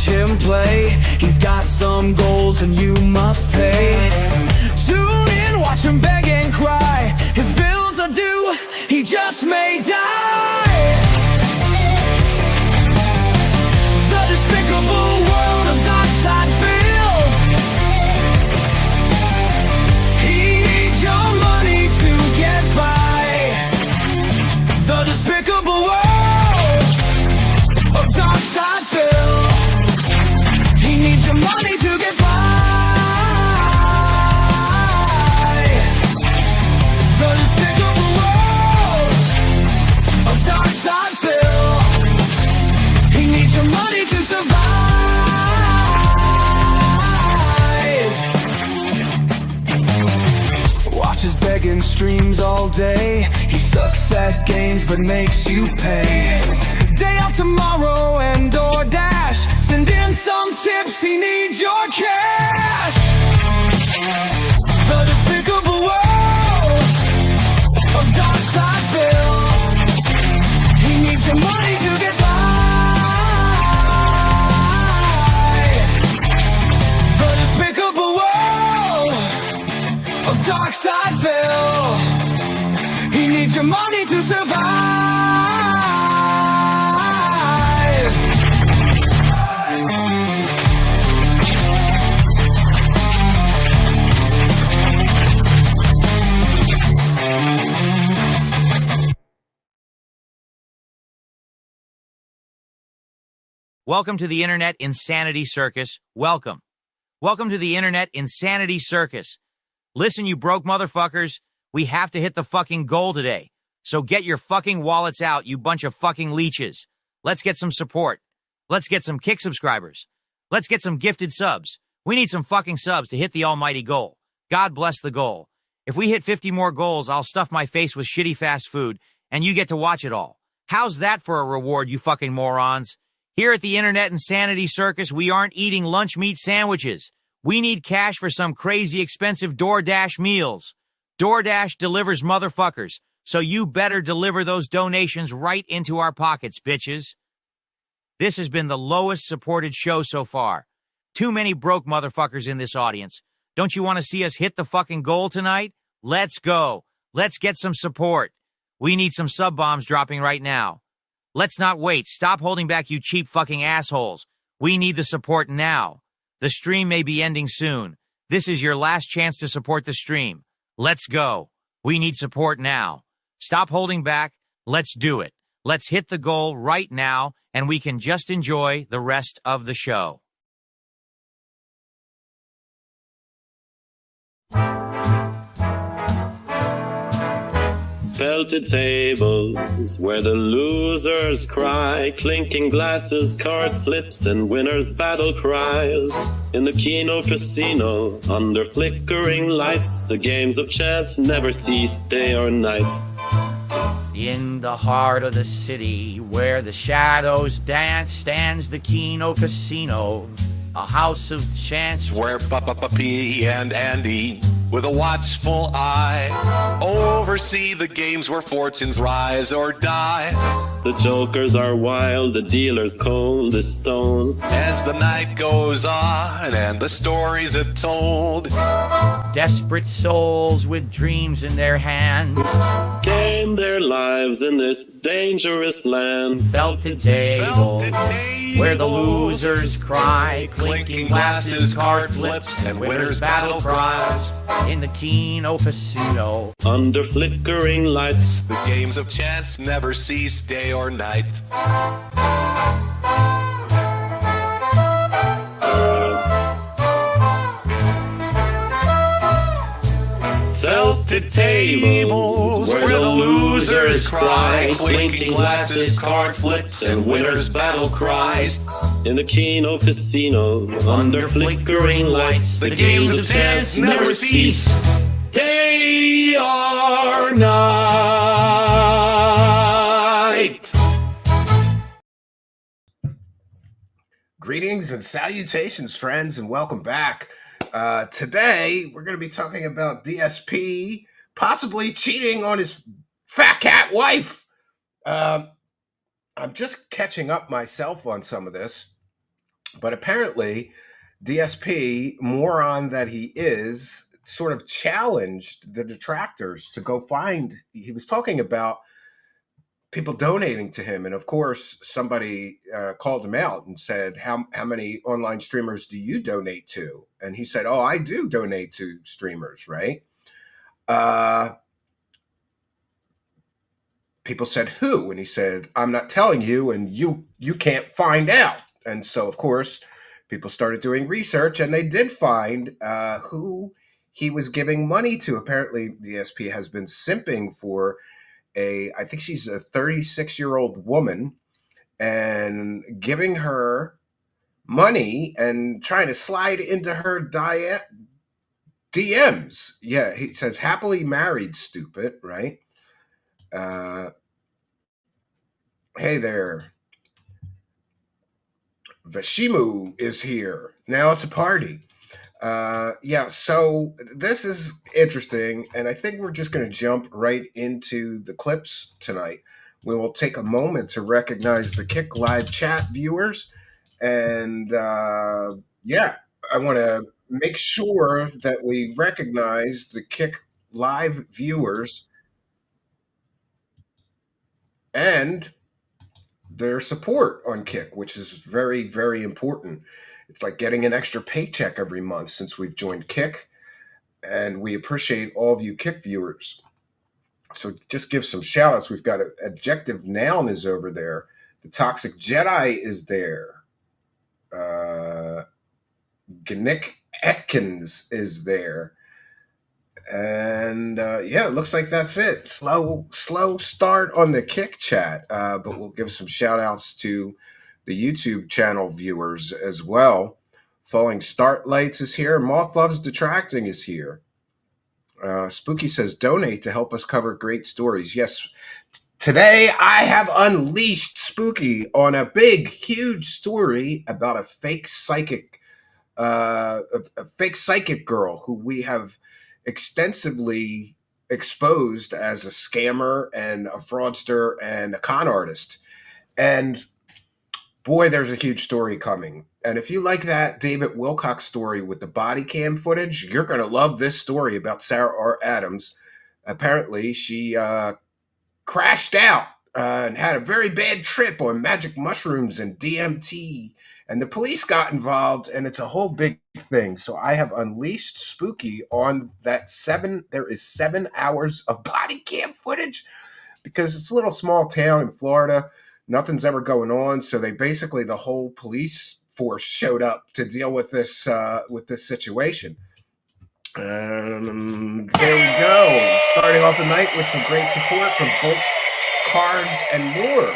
watch him play. He's got some goals and you must pay. Tune in, watch him beg and cry. His bills are due, he just may die. The despicable world of DARKSYDEPHIL. He needs your money to get by. The despicable world of DARKSYDEPHIL. He needs your money to get by. The despicable world of DARKSYDEPHIL. He needs your money to survive. Watches begging streams all day. He sucks at games but makes you pay. Day off tomorrow and DoorDash. Send in some tips, he needs your cash. The despicable world of DARKSYDEPHIL. He needs your money to get by. The despicable world of DARKSYDEPHIL. He needs your money to survive. Welcome to the Internet Insanity Circus. Welcome. Welcome to the Internet Insanity Circus. Listen, you broke motherfuckers, we have to hit the fucking goal today. So get your fucking wallets out, you bunch of fucking leeches. Let's get some support. Let's get some kick subscribers. Let's get some gifted subs. We need some fucking subs to hit the almighty goal. God bless the goal. If we hit 50 more goals, I'll stuff my face with shitty fast food, and you get to watch it all. How's that for a reward, you fucking morons? Here at the Internet Insanity Circus, we aren't eating lunch meat sandwiches. We need cash for some crazy expensive DoorDash meals. DoorDash delivers motherfuckers, so you better deliver those donations right into our pockets, bitches. This has been the lowest supported show so far. Too many broke motherfuckers in this audience. Don't you want to see us hit the fucking goal tonight? Let's go. Let's get some support. We need some sub bombs dropping right now. Let's not wait. Stop holding back, you cheap fucking assholes. We need the support now. The stream may be ending soon. This is your last chance to support the stream. Let's go. We need support now. Stop holding back. Let's do it. Let's hit the goal right now, and we can just enjoy the rest of the show. Felted tables where the losers cry, clinking glasses, card flips, and winners' battle cries. In the Kino Casino, under flickering lights, the games of chance never cease day or night. In the heart of the city, where the shadows dance, stands the Kino Casino, a house of chance where P and Andy, with a watchful eye, oversee the games where fortunes rise or die. The jokers are wild, the dealers cold as stone. As the night goes on and the stories are told, desperate souls with dreams in their hand gain their lives in this dangerous land. Felted tables where the losers cry, clinking glasses, card flips, and winners' battle cries. In the Kino Casino, under flickering lights, the games of chance never cease day or night. Felted tables where the losers cry, clinking glasses, card flips, and winners' battle cries. In the Kino Casino, under flickering lights, the games of chance never cease day or night. Greetings and salutations, friends, and welcome back. Today, we're going to be talking about DSP possibly cheating on his fat cat wife. I'm just catching up myself on some of this. But apparently, DSP, moron that he is, sort of challenged the detractors to go find. He was talking about people donating to him, and of course, somebody called him out and said, "How many online streamers do you donate to?" And he said, "Oh, I do donate to streamers, right?" Uh, People said, "Who?" And he said, "I'm not telling you, and you can't find out." And so, of course, people started doing research, and they did find who he was giving money to. Apparently, the SP has been simping for I think she's a 36-year-old woman, and giving her money and trying to slide into her DMs. Yeah, he says happily married, stupid, right? Uh, hey there, Vashimu is here. Now it's a party. Yeah, so this is interesting, and I think we're just going to jump right into the clips tonight. We will take a moment to recognize the Kick Live chat viewers, and yeah, I want to make sure that we recognize the Kick Live viewers and their support on Kick, which is very, very important. It's like getting an extra paycheck every month since we've joined Kick, and we appreciate all of you Kick viewers. So just give some shout outs. We've got Adjective Noun is over there. The Toxic Jedi is there. Gnick Atkins is there. And yeah, it looks like that's it. Slow start on the Kick chat, but we'll give some shout outs to the YouTube channel viewers as well. Falling Start Lights is here. Moth Loves Detracting is here. Spooky says donate to help us cover great stories. Yes, today I have unleashed Spooky on a big, huge story about a fake psychic, a fake psychic girl who we have extensively exposed as a scammer and a fraudster and a con artist. And boy, there's a huge story coming. And if you like that David Wilcox story with the body cam footage, you're going to love this story about Sarah R. Adams. Apparently, she crashed out and had a very bad trip on magic mushrooms and DMT. And the police got involved, and it's a whole big thing. So I have unleashed Spooky on that there is 7 hours of body cam footage because it's a little small town in Florida. Nothing's ever going on. So the whole police force showed up to deal with this situation. There we go. Starting off the night with some great support from Bolts, Cards, and more.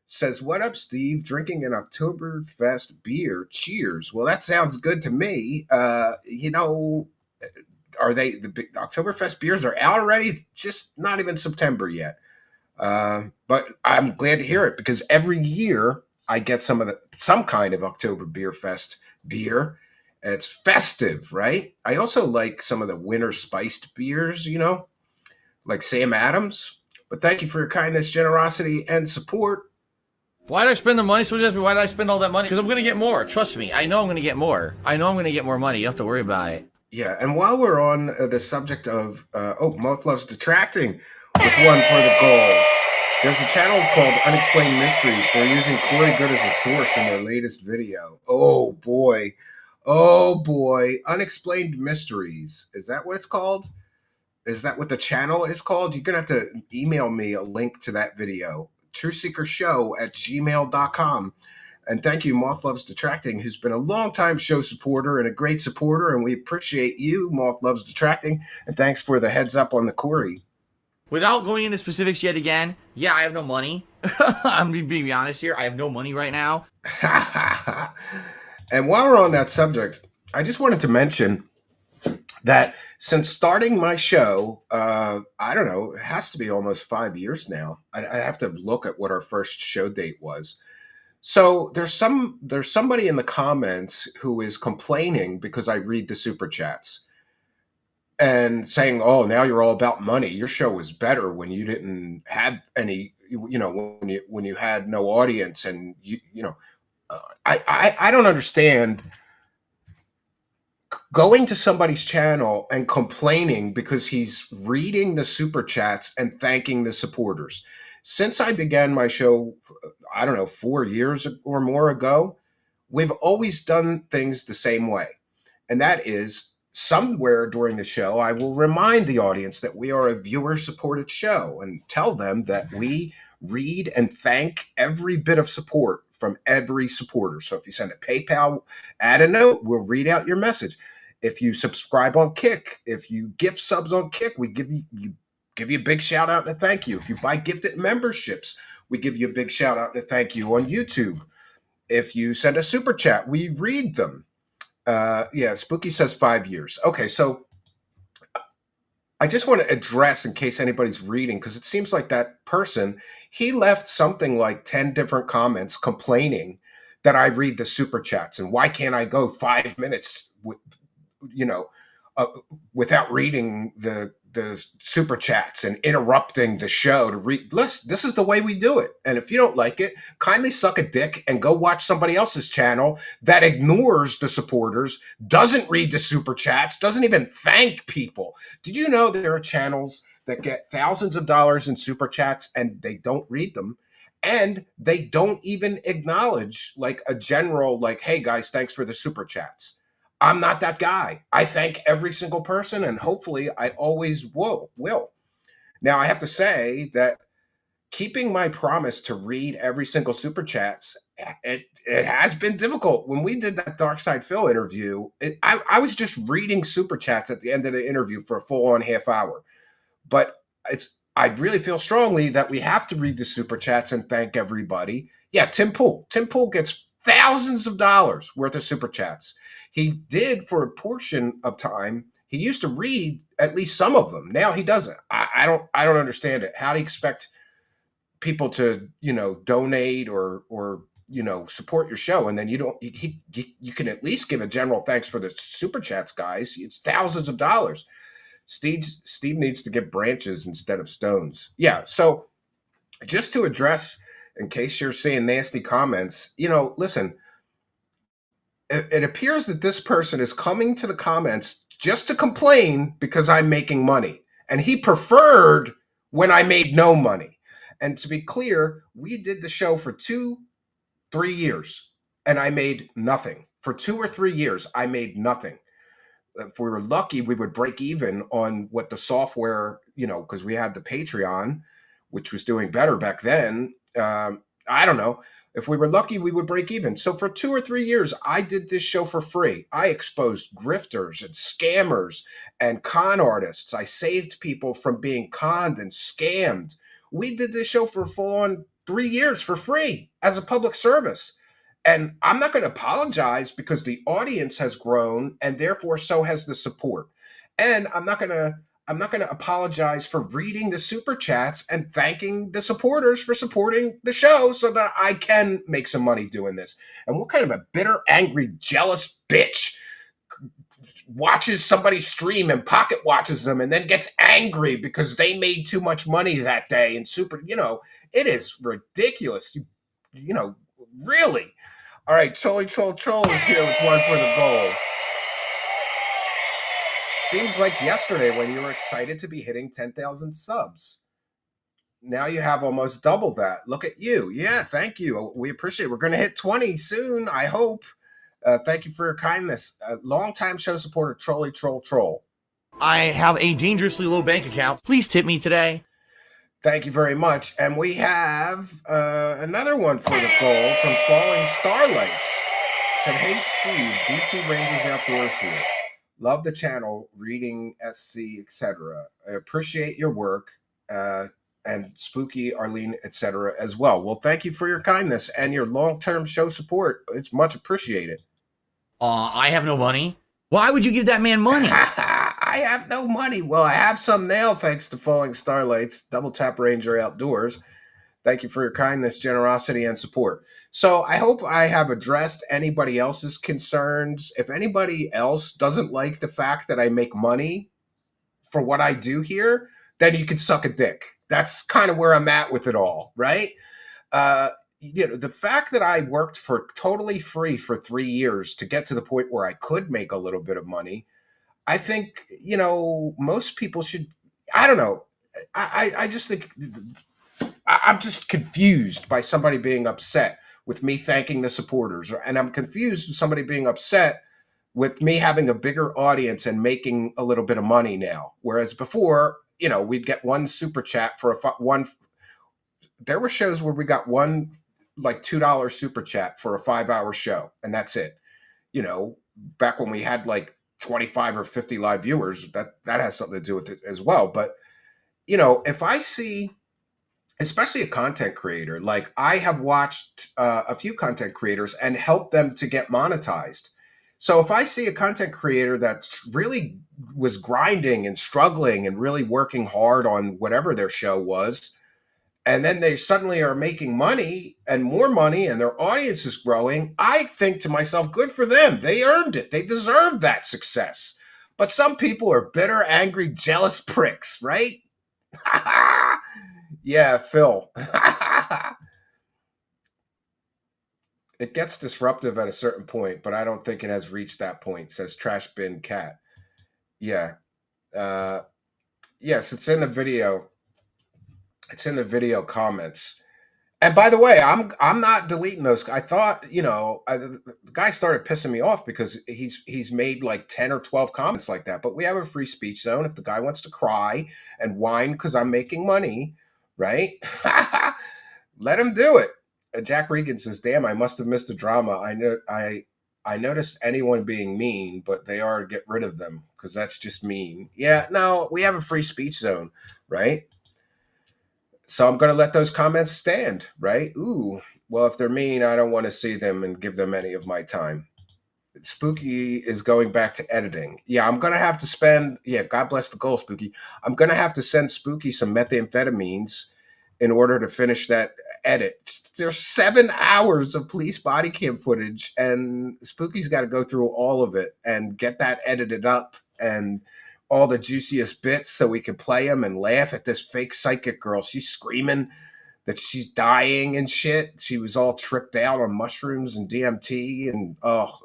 Says, what up, Steve? Drinking an Oktoberfest beer. Cheers. Well, that sounds good to me. Are they the Oktoberfest beers are out already? Just not even September yet. But I'm glad to hear it because every year I get some kind of October Beer Fest beer. It's festive, right? I also like some of the winter spiced beers, like Sam Adams. But thank you for your kindness, generosity, and support. Why did I spend the money? Someone asked me, why did I spend all that money? Because I'm going to get more. Trust me. I know I'm going to get more. I know I'm going to get more money. You don't have to worry about it. Yeah, and while we're on the subject of, Moth Loves Detracting with one for the goal, there's a channel called Unexplained Mysteries. They're using Corey Good as a source in their latest video. Oh, boy. Unexplained Mysteries. Is that what it's called? Is that what the channel is called? You're going to have to email me a link to that video. TrueSeekerShow@gmail.com. And thank you, Moth Loves Detracting, who's been a longtime show supporter and a great supporter. And we appreciate you, Moth Loves Detracting. And thanks for the heads up on the Corey. Without going into specifics yet again, yeah, I have no money. I'm being honest here. I have no money right now. And while we're on that subject, I just wanted to mention that since starting my show, I don't know, it has to be almost 5 years now. I have to look at what our first show date was. So there's somebody in the comments who is complaining because I read the super chats and saying, "Oh, now you're all about money. Your show was better when you didn't have any, when you had no audience and I don't understand going to somebody's channel and complaining because he's reading the super chats and thanking the supporters. Since I began my show, I don't know, 4 years or more ago, we've always done things the same way. And that is somewhere during the show, I will remind the audience that we are a viewer supported show and tell them that we read and thank every bit of support from every supporter. So if you send a PayPal, add a note, we'll read out your message. If you subscribe on Kick, if you gift subs on Kick, we give you a big shout out and a thank you. If you buy gifted memberships, we give you a big shout out and a thank you on YouTube. If you send a super chat, we read them. Yeah, Spooky says 5 years. Okay, so I just want to address, in case anybody's reading, because it seems like that person, he left something like 10 different comments complaining that I read the super chats and why can't I go 5 minutes with, without reading the super chats and interrupting the show to read. Listen, this is the way we do it. And if you don't like it, kindly suck a dick and go watch somebody else's channel that ignores the supporters, doesn't read the super chats, doesn't even thank people. Did you know there are channels that get thousands of dollars in super chats and they don't read them? And they don't even acknowledge like a general, like, hey guys, thanks for the super chats. I'm not that guy. I thank every single person, and hopefully I always will. Now, I have to say that keeping my promise to read every single super chats, it has been difficult. When we did that DARKSYDEPHIL interview, I was just reading super chats at the end of the interview for a full-on half hour. But I really feel strongly that we have to read the super chats and thank everybody. Yeah, Tim Pool gets thousands of dollars worth of super chats. He did for a portion of time. He used to read at least some of them. Now he doesn't. I don't understand it. How do you expect people to, donate or support your show, and then you don't? You can at least give a general thanks for the super chats, guys. It's thousands of dollars. Steve needs to get branches instead of stones. Yeah. So just to address, in case you're seeing nasty comments, listen. It appears that this person is coming to the comments just to complain because I'm making money. And he preferred when I made no money. And to be clear, we did the show for 2-3 years and I made nothing. For 2 or 3 years, I made nothing. If we were lucky, we would break even on what the software, because we had the Patreon, which was doing better back then. I don't know. If we were lucky, we would break even. So for 2 or 3 years, I did this show for free. I exposed grifters and scammers and con artists. I saved people from being conned and scammed. We did this show for full-on 3 years for free as a public service. And I'm not going to apologize because the audience has grown and therefore so has the support. And I'm not going to apologize for reading the super chats and thanking the supporters for supporting the show so that I can make some money doing this. And what kind of a bitter, angry, jealous bitch watches somebody stream and pocket watches them and then gets angry because they made too much money that day and it is ridiculous. Really. All right, Troll is here with one for the goal. Seems like yesterday when you were excited to be hitting 10,000 subs. Now you have almost double that. Look at you. Yeah, thank you. We appreciate it. We're going to hit 20 soon, I hope. Thank you for your kindness. Longtime show supporter, Troll. I have a dangerously low bank account. Please tip me today. Thank you very much. And we have another one for the goal from Falling Starlights. Said, hey, Steve, DT Rangers Outdoors here. Love the channel, reading SC, etc. I appreciate your work, and Spooky, Arlene, etc. as well. Well, thank you for your kindness and your long-term show support. It's much appreciated. I have no money. Why would you give that man money? I have no money. Well, I have some now, thanks to Falling Starlights, Double Tap Ranger Outdoors. Thank you for your kindness, generosity, and support. So I hope I have addressed anybody else's concerns. If anybody else doesn't like the fact that I make money for what I do here, then you can suck a dick. That's kind of where I'm at with it all, right? the fact that I worked for totally free for 3 years to get to the point where I could make a little bit of money, I think, most people should, I don't know. I just think I'm just confused by somebody being upset with me thanking the supporters, and I'm confused with somebody being upset with me having a bigger audience and making a little bit of money now. Whereas before, we'd get one super chat for one. There were shows where we got one like $2 super chat for a 5-hour show, and that's it. Back when we had like 25 or 50 live viewers, that has something to do with it as well. But if I see, especially a content creator, like I have watched a few content creators and helped them to get monetized. So if I see a content creator that really was grinding and struggling and really working hard on whatever their show was, and then they suddenly are making money and more money and their audience is growing, I think to myself, good for them. They earned it. They deserve that success. But some people are bitter, angry, jealous pricks, right? Yeah, Phil. It gets disruptive at a certain point, but I don't think it has reached that point, says Trash Bin Cat. Yeah. Yes, it's in the video. It's in the video comments. And by the way, I'm not deleting those. I thought, the guy started pissing me off because he's made like 10 or 12 comments like that. But we have a free speech zone. If the guy wants to cry and whine because I'm making money, right? Let him do it. Jack Regan says, "Damn, I must have missed the drama. I noticed anyone being mean, but they are to get rid of them because that's just mean." Yeah, no, we have a free speech zone, right? So I'm going to let those comments stand, right? Ooh, well, if they're mean, I don't want to see them and give them any of my time. Spooky is going back to editing. Yeah, I'm going to have to spend, God bless the goal, Spooky. I'm going to have to send Spooky some methamphetamines in order to finish that edit. There's 7 hours of police body cam footage, and Spooky's got to go through all of it and get that edited up and all the juiciest bits so we can play them and laugh at this fake psychic girl. She's screaming that she's dying and shit. She was all tripped out on mushrooms and DMT, and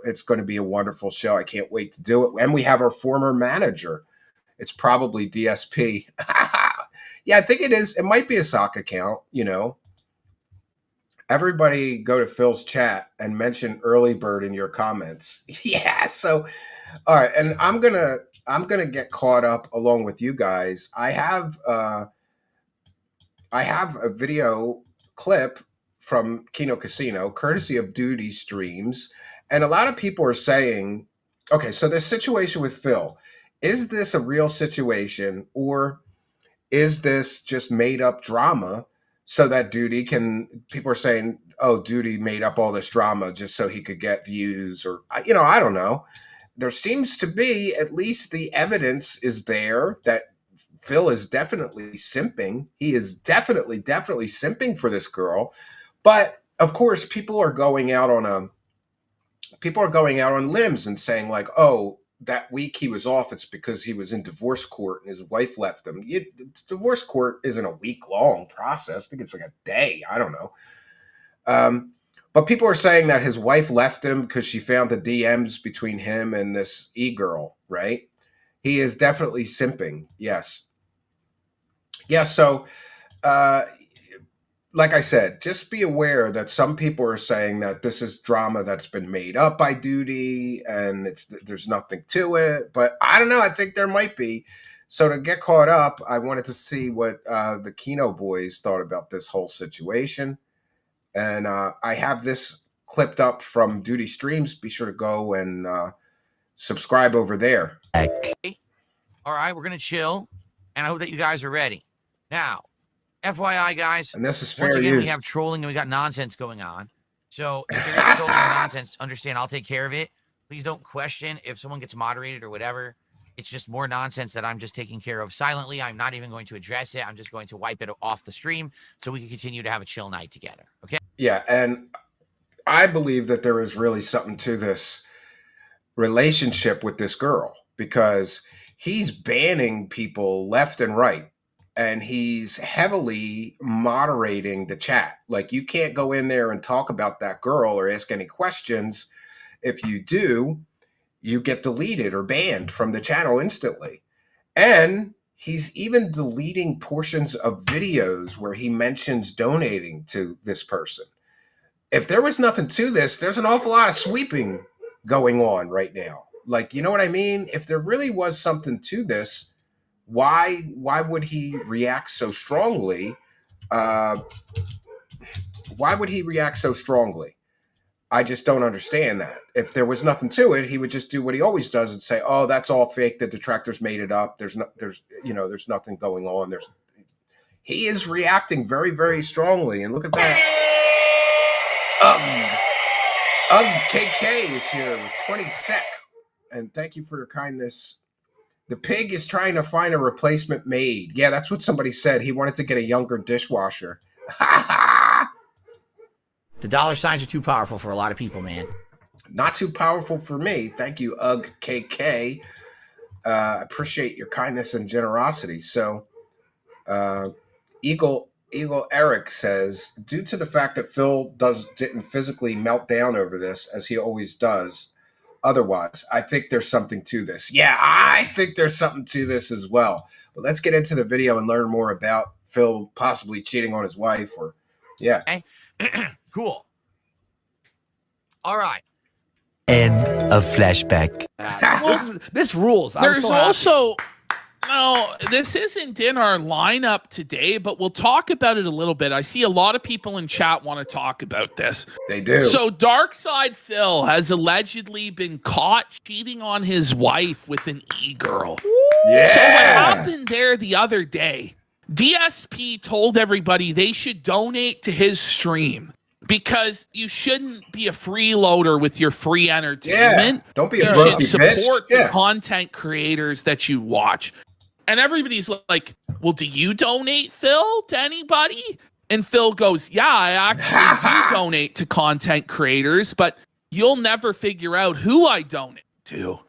it's going to be a wonderful show. I can't wait to do it. And we have our former manager. It's probably DSP. Yeah, I think it is. It might be a sock account, Everybody go to Phil's chat and mention Early Bird in your comments. Yeah, so all right, and I'm gonna get caught up along with you guys. I have a video clip from Kino Casino, courtesy of Duty Streams, and a lot of people are saying, okay, so this situation with Phil, is this a real situation, or is this just made up drama so that people are saying, oh, Duty made up all this drama just so he could get views, or, I don't know. There seems to be, at least the evidence is there that Phil is definitely simping. He is definitely simping for this girl. But of course, people are going out on limbs and saying like, oh, that week he was off, it's because he was in divorce court and his wife left him. Divorce court isn't a week-long process. I think it's like a day. I don't know. But people are saying that his wife left him because she found the DMs between him and this e-girl, right? He is definitely simping. Yes. Yeah, so like I said, just be aware that some people are saying that this is drama that's been made up by Duty and there's nothing to it. But I don't know. I think there might be. So to get caught up, I wanted to see what the Kino boys thought about this whole situation. And I have this clipped up from Duty Streams. Be sure to go and subscribe over there. All right, we're going to chill. And I hope that you guys are ready. Now, FYI, guys, and this is fair once again, use. we have trolling and we got nonsense going on. So if there is trolling and nonsense, understand, I'll take care of it. Please don't question if someone gets moderated or whatever. It's just more nonsense that I'm just taking care of silently. I'm not even going to address it. I'm just going to wipe it off the stream so we can continue to have a chill night together. Okay? Yeah, and I believe that there is really something to this relationship with this girl because he's banning people left and right. and he's heavily moderating the chat. Like, you can't go in there and talk about that girl or ask any questions. If you do, you get deleted or banned from the channel instantly. And he's even deleting portions of videos where he mentions donating to this person. If there was nothing to this, there's an awful lot of sweeping going on right now. Like, you know what I mean? If there really was something to this, why would he react so strongly? Why would he react so strongly? I just don't understand that. If there was nothing to it, he would just do what he always does and say, "Oh, that's all fake. The detractors made it up. There's nothing going on." He is reacting very, very strongly, and look at that. KK is here with 20 sec, and thank you for your kindness. The pig is trying to find a replacement maid. Yeah, that's what somebody said. He wanted to get a younger dishwasher. The dollar signs are too powerful for a lot of people, man. Not too powerful for me. Thank you, KK. Appreciate your kindness and generosity. So, Eagle Eric says, due to the fact that Phil didn't physically melt down over this, as he always does, otherwise, I think there's something to this. Yeah, I think there's something to this as well. But let's get into the video and learn more about Phil possibly cheating on his wife. Okay. Cool. All right. End of flashback. This rules. There's also, no, this isn't in our lineup today, but we'll talk about it a little bit. I see a lot of people in chat want to talk about this. They do. So Darkside Phil has allegedly been caught cheating on his wife with an e-girl. Yeah. So what happened there the other day, DSP told everybody they should donate to his stream because you shouldn't be a freeloader with your free entertainment. Yeah. Don't be a You broke should bitch. support Yeah. the content creators that you watch. And everybody's like, well, do you donate, Phil, to anybody? And Phil goes, yeah, I actually do donate to content creators, but you'll never figure out who I donate to.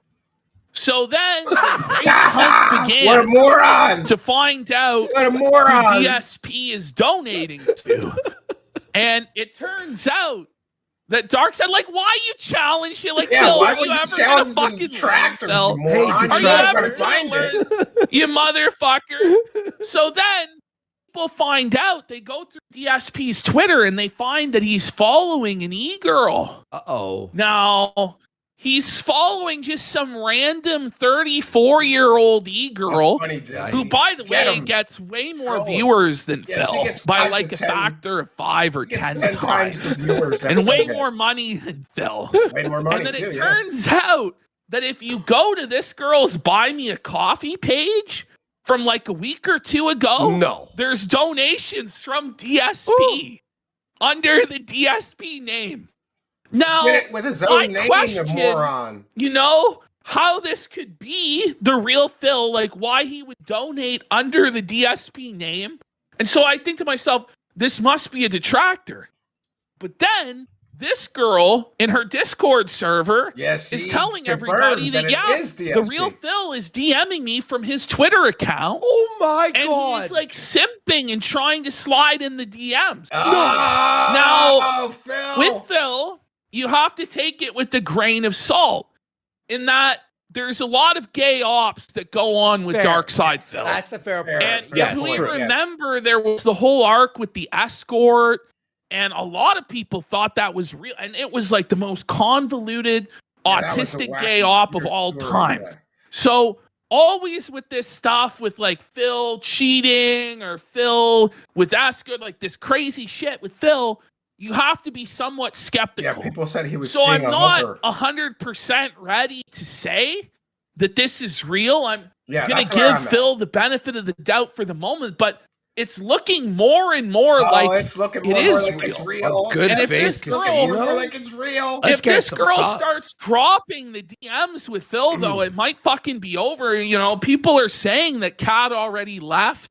So then the race hunt began. What a moron! To find out What a moron! who DSP is donating to. And it turns out that Darkseid, like, why you challenge it? Like, Yeah, Phil, why are would you you ever challenge gonna the fucking detractors, learn, Phil? you moron? Are you You're not ever gonna find gonna learn, it. you motherfucker? So then people find out, they go through DSP's Twitter and they find that he's following an e-girl. Uh-oh. Now, he's following just some random 34-year-old e-girl That's funny, Jesse. who, by the Get way, him. gets way more Throw him. viewers than Yes, he Phil gets by 5 like to a 10. factor of 5 or He gets 10 10 times times. the viewers that And way Phil more gets. money than Phil. Way more money, And then too, it yeah. turns out that if you go to this girl's Buy Me a Coffee page from like a week or two ago, No. there's donations from DSP under the DSP name. Now, Did it with his my own name, question, the moron. you know, how this could be the real Phil, like why he would donate under the DSP name. And so I think to myself, this must be a detractor. But then this girl in her Discord server Yes, is he telling confirmed everybody that, it yeah, is the DSP. real Phil is DMing me from his Twitter account. Oh my And God. he's like simping and trying to slide in the DMs. Oh, Now, Phil. With Phil, you have to take it with a grain of salt in that there's a lot of gay ops that go on with Fair. Darkside Phil. That's a fair point. And Yes, if we true, yes. remember, there was the whole arc with the escort, and a lot of people thought that was real. And it was like the most convoluted, Yeah, that was a autistic wacky, gay op of weird all story, time. yeah. So always with this stuff with like Phil cheating or Phil with escort, like this crazy shit with Phil, you have to be somewhat Yeah, skeptical. people said he was So I'm being a not hooker. 100% ready to say that this is real. I'm Yeah, going that's to where give I'm at. Phil the benefit of the doubt for the moment, but it's looking more and more Oh, like it's looking it more is like it's real. real. Good And if faith this girl- Looking more casino. like it's real. Let's If get this some girl shot. starts dropping the DMs with Phil, though, it might fucking be over. You know, people are saying that Kat already left,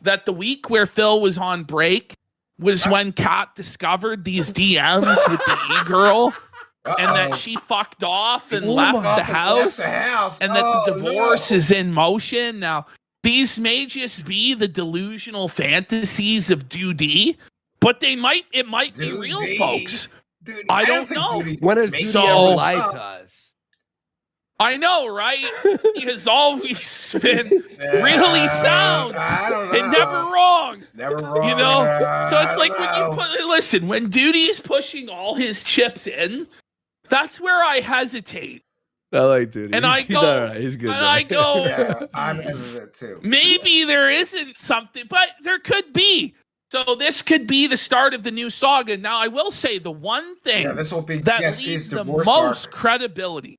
that the week where Phil was on break was when Kat discovered these DMs with the e-girl, and that she fucked off and Oh left my the house, the house. and that the divorce is in motion. Now, These may just be the delusional fantasies of Duty, but it might be real, Duty. folks. Dude, I don't think know. Duty When has makes Duty So- ever it lied up. to us? I know, right? He has always been really sound I don't know. and never wrong. Never wrong. You know? So I it's don't like when know. you listen, when Duty is pushing all his chips in, that's where I hesitate. I like Duty. And I He's go- all right. He's good. and man. I go- Yeah, I'm hesitant too. Maybe there isn't something, but there could be. So this could be the start of the new saga. Now, I will say the one thing Yeah, this will be that DSP's leaves the divorce most arc. credibility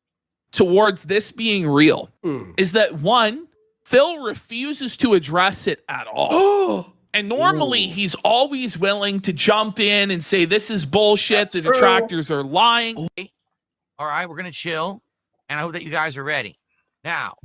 towards this being real Mm. is that one, Phil refuses to address it at all. Oh, And normally Ooh. he's always willing to jump in and say, this is bullshit. That's The true. detractors are lying. All right, we're going to chill, and I hope that you guys are ready. Now,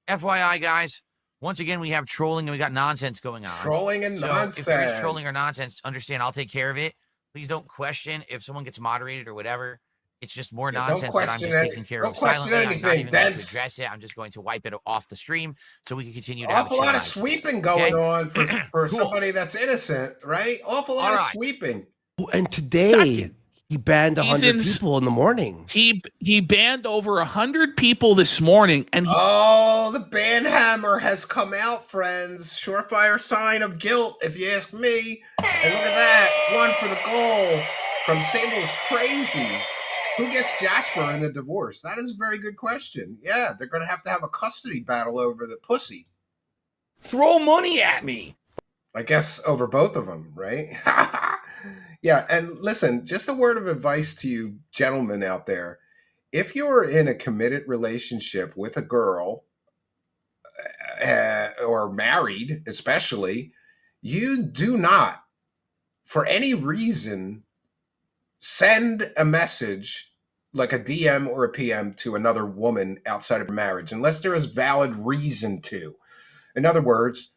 FYI, guys, once again, we have trolling and we got nonsense going on. Trolling and So nonsense. if there is trolling or nonsense, understand, I'll take care of it. Please don't question if someone gets moderated or whatever. It's just more Yeah, don't nonsense that I'm question just it. taking care Don't of question silently. I'm not anything, even going to Dents. address it. I'm just going to wipe it off the stream so we can continue to have a Awful lot of chill sweeping going Okay. on for Cool. somebody that's innocent, right? Awful lot All of right. sweeping. and today Second. he banned He's 100 in- people in the morning. He banned over 100 people this morning, and he Oh, the banhammer has come out, friends. Surefire sign of guilt, if you ask me. And look at that. One for the goal from Sable's Crazy. Who gets Jasper in the divorce? That is a very good question. Yeah, they're going to have a custody battle over the pussy. Throw money at me. I guess over both of them, right? Yeah, and listen, just a word of advice to you gentlemen out there. If you're in a committed relationship with a girl or married, especially, you do not, for any reason, send a message like a DM or a PM to another woman outside of marriage unless there is valid reason to. In other words,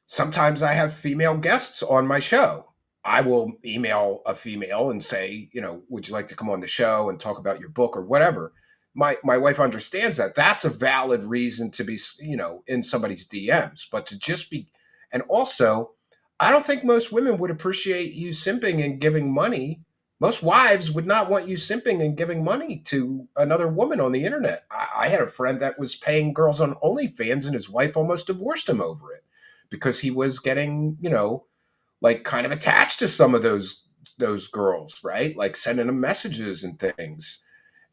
sometimes I have female guests on my show. I will email a female and say, would you like to come on the show and talk about your book or whatever? My wife understands that. That's a valid reason to be, in somebody's DMs. But to just be, and also, I don't think most women would appreciate you simping and giving money. Most wives would not want you simping and giving money to another woman on the internet. I had a friend that was paying girls on OnlyFans and his wife almost divorced him over it because he was getting, like kind of attached to some of those girls, right? Like sending them messages and things.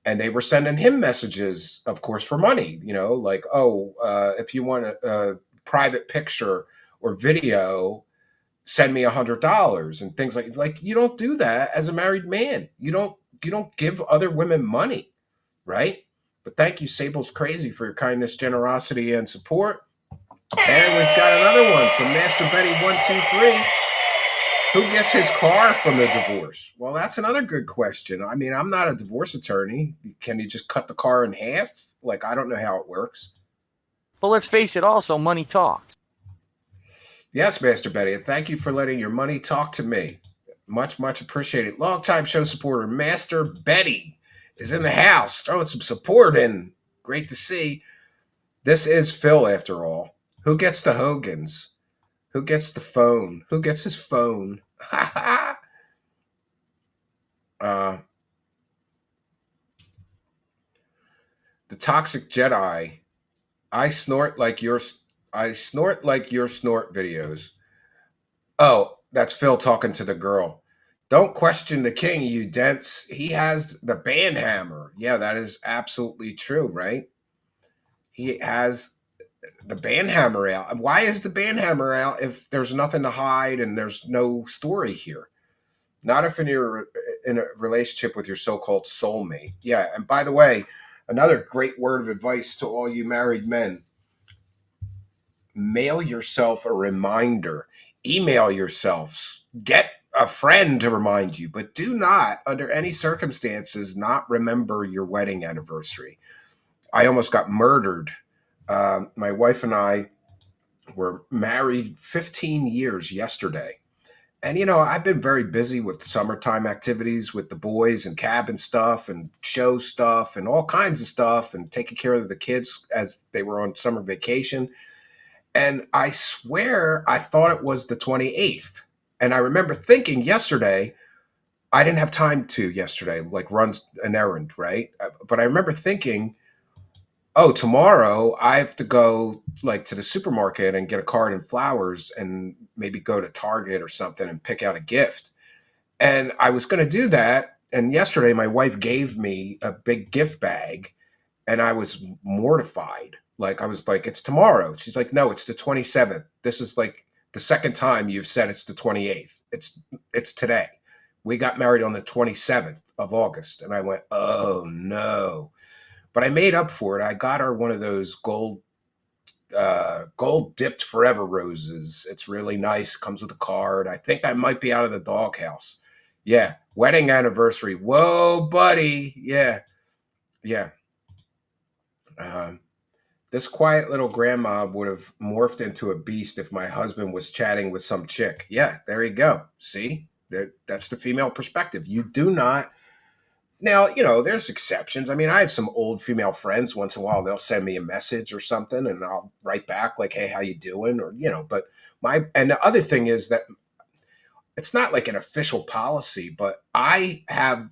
And they were sending him messages, of course, for money, like, if you want a private picture or video, send me $100 and things like you don't do that as a married man. You don't give other women money, right? But thank you, Sable's Crazy, for your kindness, generosity, and support. And we've got another one from Master Betty 123. Who gets his car from the divorce? Well, that's another good question. I mean, I'm not a divorce attorney. Can you just cut the car in half? Like, I don't know how it works. But let's face it also, money talks. Yes, Master Betty, and thank you for letting your money talk to me. Much, much appreciated. Longtime show supporter, Master Betty, is in the house, throwing some support in. Great to see. This is Phil, after all. Who gets the Hogans? Who gets the phone? Who gets his phone? The Toxic Jedi. I snort like your snort videos. Oh, that's Phil talking to the girl. Don't question the king, you dents. He has the band hammer. Yeah, that is absolutely true, right? He has the band hammer out. And why is the band hammer out if there's nothing to hide and there's no story here? Not if you're in a relationship with your so-called soulmate. Yeah, and by the way, another great word of advice to all you married men. Mail yourself a reminder. Email yourselves. Get a friend to remind you, but do not, under any circumstances, not remember your wedding anniversary. I almost got murdered. My wife and I were married 15 years yesterday. And, I've been very busy with summertime activities with the boys and cabin stuff and show stuff and all kinds of stuff and taking care of the kids as they were on summer vacation. And I swear I thought it was the 28th. And I remember thinking yesterday, I didn't have time to yesterday, like run an errand, right? But I remember thinking, oh, tomorrow I have to go like to the supermarket and get a card and flowers and maybe go to Target or something and pick out a gift. And I was going to do that. And yesterday my wife gave me a big gift bag and I was mortified. Like I was like, it's tomorrow. She's like, no, it's the 27th. This is like the second time you've said it's the 28th. It's today. We got married on the 27th of August. And I went, oh no. But I made up for it. I got her one of those gold dipped forever roses. It's really nice. Comes with a card. I think I might be out of the doghouse. Yeah. Wedding anniversary. Whoa, buddy. Yeah. Yeah. This quiet little grandma would have morphed into a beast if my husband was chatting with some chick. Yeah, there you go. See, that's the female perspective. You do not. Now, there's exceptions. I mean, I have some old female friends. Once in a while, they'll send me a message or something, and I'll write back like, "Hey, how you doing?" Or but and the other thing is that it's not like an official policy, but I have.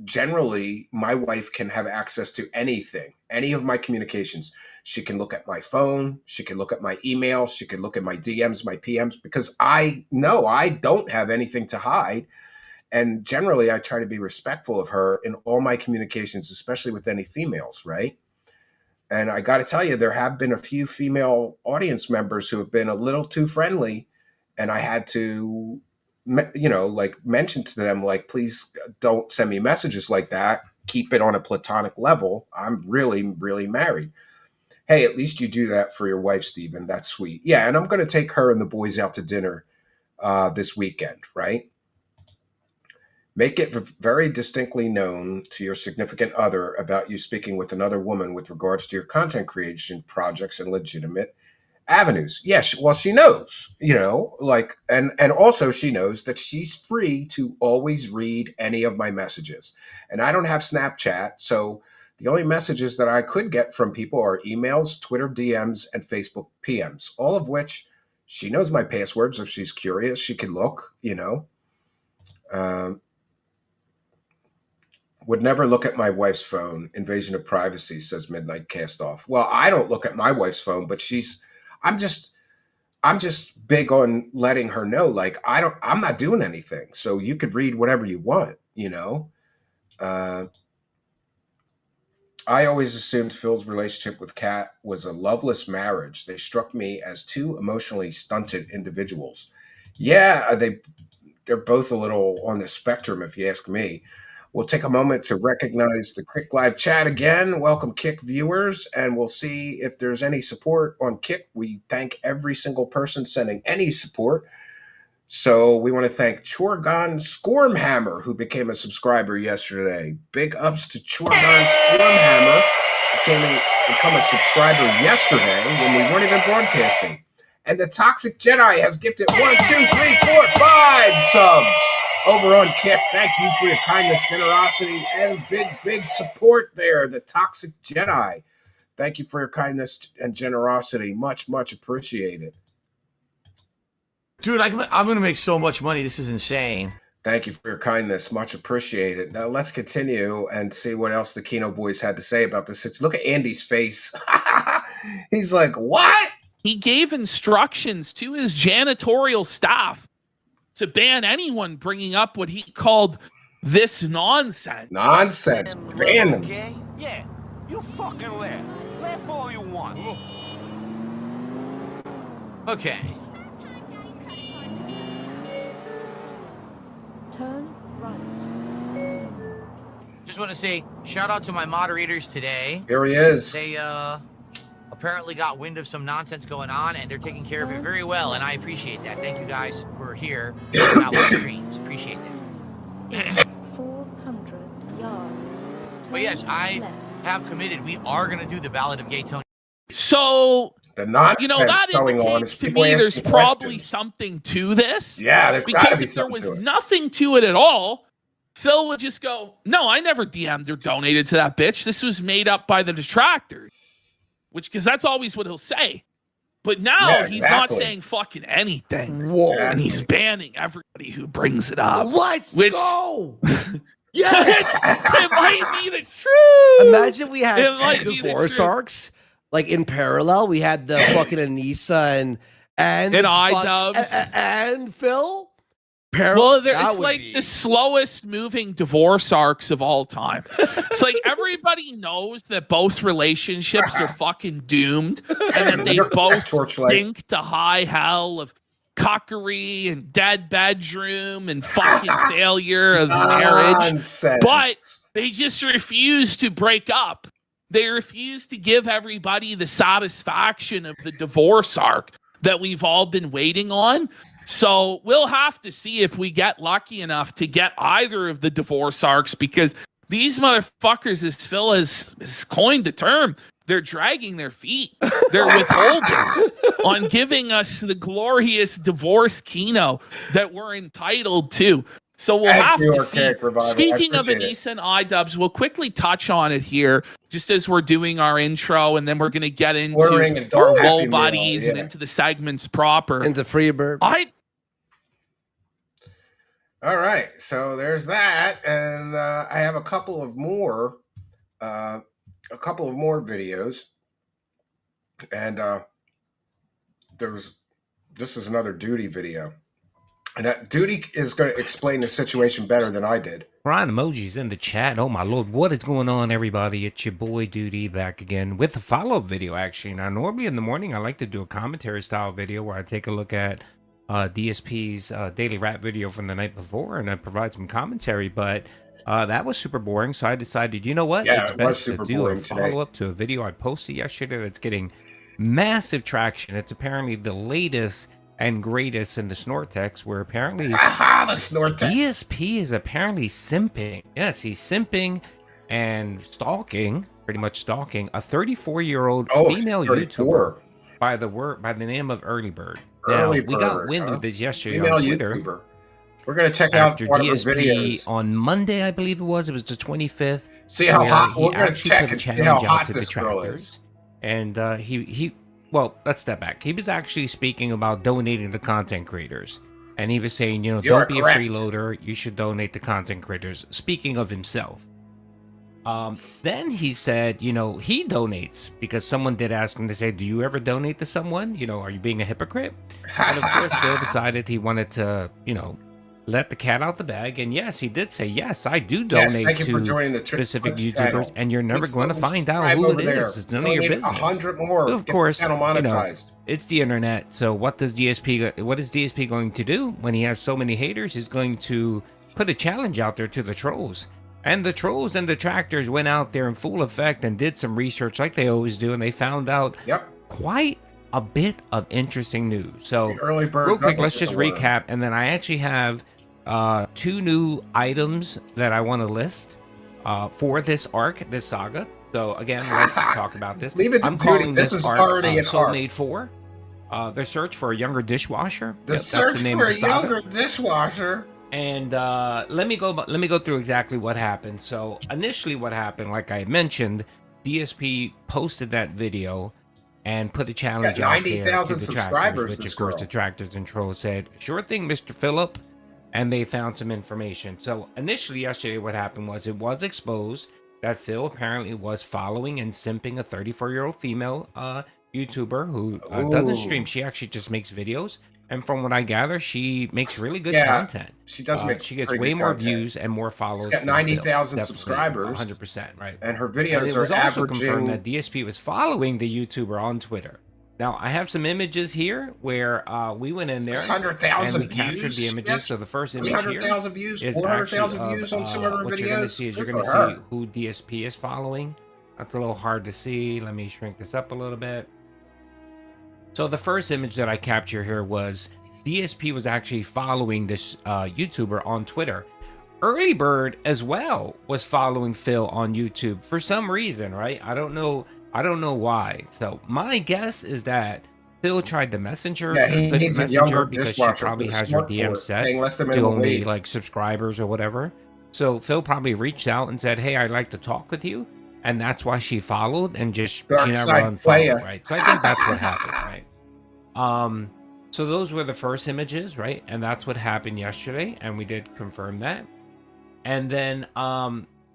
Generally, my wife can have access to anything, any of my communications. She can look at my phone. She can look at my email. She can look at my DMs, my PMs, because I know I don't have anything to hide. And generally, I try to be respectful of her in all my communications, especially with any females, right? And I got to tell you, there have been a few female audience members who have been a little too friendly, and I had to like mention to them, like, please don't send me messages like that. Keep it on a platonic level. I'm really, really married. Hey, at least you do that for your wife, Stephen. That's sweet. Yeah, and I'm going to take her and the boys out to dinner this weekend, right? Make it very distinctly known to your significant other about you speaking with another woman with regards to your content creation projects and legitimate avenues. Yes, well, she knows, and also she knows that she's free to always read any of my messages. And I don't have Snapchat, so the only messages that I could get from people are emails, Twitter DMs, and Facebook PMs, all of which she knows my passwords. If she's curious, she can look, would never look at my wife's phone. Invasion of privacy, says Midnight Cast Off. Well, I don't look at my wife's phone, but I'm just big on letting her know, like, I'm not doing anything. So you could read whatever you want, I always assumed Phil's relationship with Kat was a loveless marriage. They struck me as two emotionally stunted individuals. Yeah, they're both a little on the spectrum, if you ask me. We'll take a moment to recognize the Kick Live chat again. Welcome, Kick viewers, and we'll see if there's any support on Kick. We thank every single person sending any support. So we want to thank Chorgon Scormhammer, who became a subscriber yesterday. Big ups to Chorgon Scormhammer, become a subscriber yesterday when we weren't even broadcasting. And the Toxic Jedi has gifted 1, 2, 3, 4, 5 subs over on Kick. Thank you for your kindness, generosity, and big support there. The Toxic Jedi. Thank you for your kindness and generosity. Much, much appreciated. Dude, I'm going to make so much money. This is insane. Thank you for your kindness. Much appreciated. Now let's continue and see what else the Kino boys had to say about this. Look at Andy's face. He's like, what? He gave instructions to his janitorial staff to ban anyone bringing up what he called this nonsense. Nonsense. Ban them. Okay? Yeah, you fucking laugh. Laugh all you want. Okay. Turn right. Just want to say shout out to my moderators today. Here he is. They apparently got wind of some nonsense going on, and they're taking care of it very well, and I appreciate that. Thank you guys for here about live streams. Appreciate that. 400 yards. But yes, I have committed. We are going to do the Ballad of Gay Tony. So, the nonsense that going on indicates is to people me there's asking probably questions. something to this. Yeah, there's got to Because be if there something was to it. nothing to it at all, Phil would just go, no, I never DM'd or donated to that bitch. This was made up by the detractors. Because that's always what he'll say. But now Yeah, he's not exactly. saying fucking anything. Whoa. And he's banning everybody who brings it up. Let's Which- go. Yes, it might be the truth. Imagine we had It might two be the divorce truth. arcs, like in parallel. We had the fucking Anissa and And the iDubbbz. and Phil. Well, That it's would like be- the slowest moving divorce arcs of all time. It's like everybody knows that both relationships are fucking doomed and that they both Torchlight. stink to high hell of cockery and dead bedroom and fucking failure of marriage. Nonsense. But they just refuse to break up. They refuse to give everybody the satisfaction of the divorce arc that we've all been waiting on. So we'll have to see if we get lucky enough to get either of the divorce arcs, because these motherfuckers, as Phil has coined the term, they're dragging their feet. They're withholding on giving us the glorious divorce keynote that we're entitled to. So we'll Thank have you, to see. Archaic Revival. I Speaking of appreciate it. Anissa and iDubbbz, we'll quickly touch on it here, just as we're doing our intro, and then we're going to get into Ordering and our Happy low Meal, buddies and yeah. into the segments proper. into Freebird. All right, so there's that, and I have a couple of more videos, and this is another Duty video, and that Duty is going to explain the situation better than I did. Brian emojis in the chat. Oh my lord, what is going on, everybody? It's your boy Duty back again with a follow-up video. Actually, now normally in the morning I like to do a commentary style video where I take a look at DSP's daily rap video from the night before, and I provide some commentary, but that was super boring, so I decided, you know what, Yeah, it's it was best to super do a boring today. follow-up to a video I posted yesterday that's getting massive traction. It's apparently the latest and greatest in the Snortex, where apparently Aha, the Snortex. DSP is apparently simping. Yes, he's simping and stalking, pretty much stalking, a 34-year-old Oh, female 34. YouTuber by the name of Early Bird. Early Now, we got Bird, wind huh? of this yesterday Female on Twitter. YouTuber. We're going to check out After one of her DSP videos. on Monday, I believe it was the 25th. See how where hot. he We're going to actually check put a and see challenge how out hot to this girl detractors. is. And well, let's step back. He was actually speaking about donating to content creators. And he was saying, you know, You are don't be correct. a freeloader. You should donate to content creators. Speaking of himself. Then he said, you know, he donates because someone did ask him to say, do you ever donate to someone? You know, are you being a hypocrite? And of course, Phil decided he wanted to, you know, let the cat out the bag. And yes, he did say, yes, I do Yes, donate thank you for to joining the specific Twitch YouTubers, channel. and you're never Please going to go find out subscribe who over it there. is. It's none We of your need business. 100 more. Of Get the course, channel you know, monetized. it's the internet. So what is DSP going to do when he has so many haters? He's going to put a challenge out there to the trolls. And the trolls and detractors went out there in full effect and did some research like they always do, and they found out quite a bit of interesting news. So The early bird real quick, doesn't let's get just the worm. recap, and then I actually have 2 new items that I want to list for this arc, this saga. So again, let's talk about this. Leave it to I'm Duty. calling This this is arc already an arc. Soulmate 4. The search for a younger dishwasher. The Yep, search that's the name for of a the saga. younger dishwasher. And let me go through exactly what happened. So initially what happened, like I mentioned, DSP posted that video and put a challenge Got out there 90,000 to subscribers, detractors, which this of course girl. detractors and trolls said, sure thing, Mr. Phillip. And they found some information. So initially yesterday what happened was it was exposed that Phil apparently was following and simping a 34-year-old female YouTuber who doesn't stream. She actually just makes videos. And from what I gather, she makes really good content. She does make She gets pretty way good more content. views and more followers. She's got than Phil. 90,000 Definitely, subscribers. 100%, right. And her And videos it are was also confirmed averaging. that DSP was following the YouTuber on Twitter. Now, I have some images here where we went in there 600,000 and we captured views. the images. Yes. So the first image here 300,000 views, is 400,000 actually views on some of her what you're going to videos. see is you're Good going to for her. see who DSP is following. That's a little hard to see. Let me shrink this up a little bit. So the first image that I capture here was DSP was actually following this YouTuber on Twitter. Early Bird as well was following Phil on YouTube for some reason, right? I don't know why. So my guess is that Phil tried to messenger, Yeah, he put needs a messenger younger because she dishwasher probably for the has her smart DM for set paying less than to minimum only wage. like subscribers or whatever. So Phil probably reached out and said, "Hey, I'd like to talk with you," and that's why she followed and just she never Darkside unfollowed, player. right? So I think that's what happened, right? So those were the first images, right? And that's what happened yesterday, and we did confirm that. And then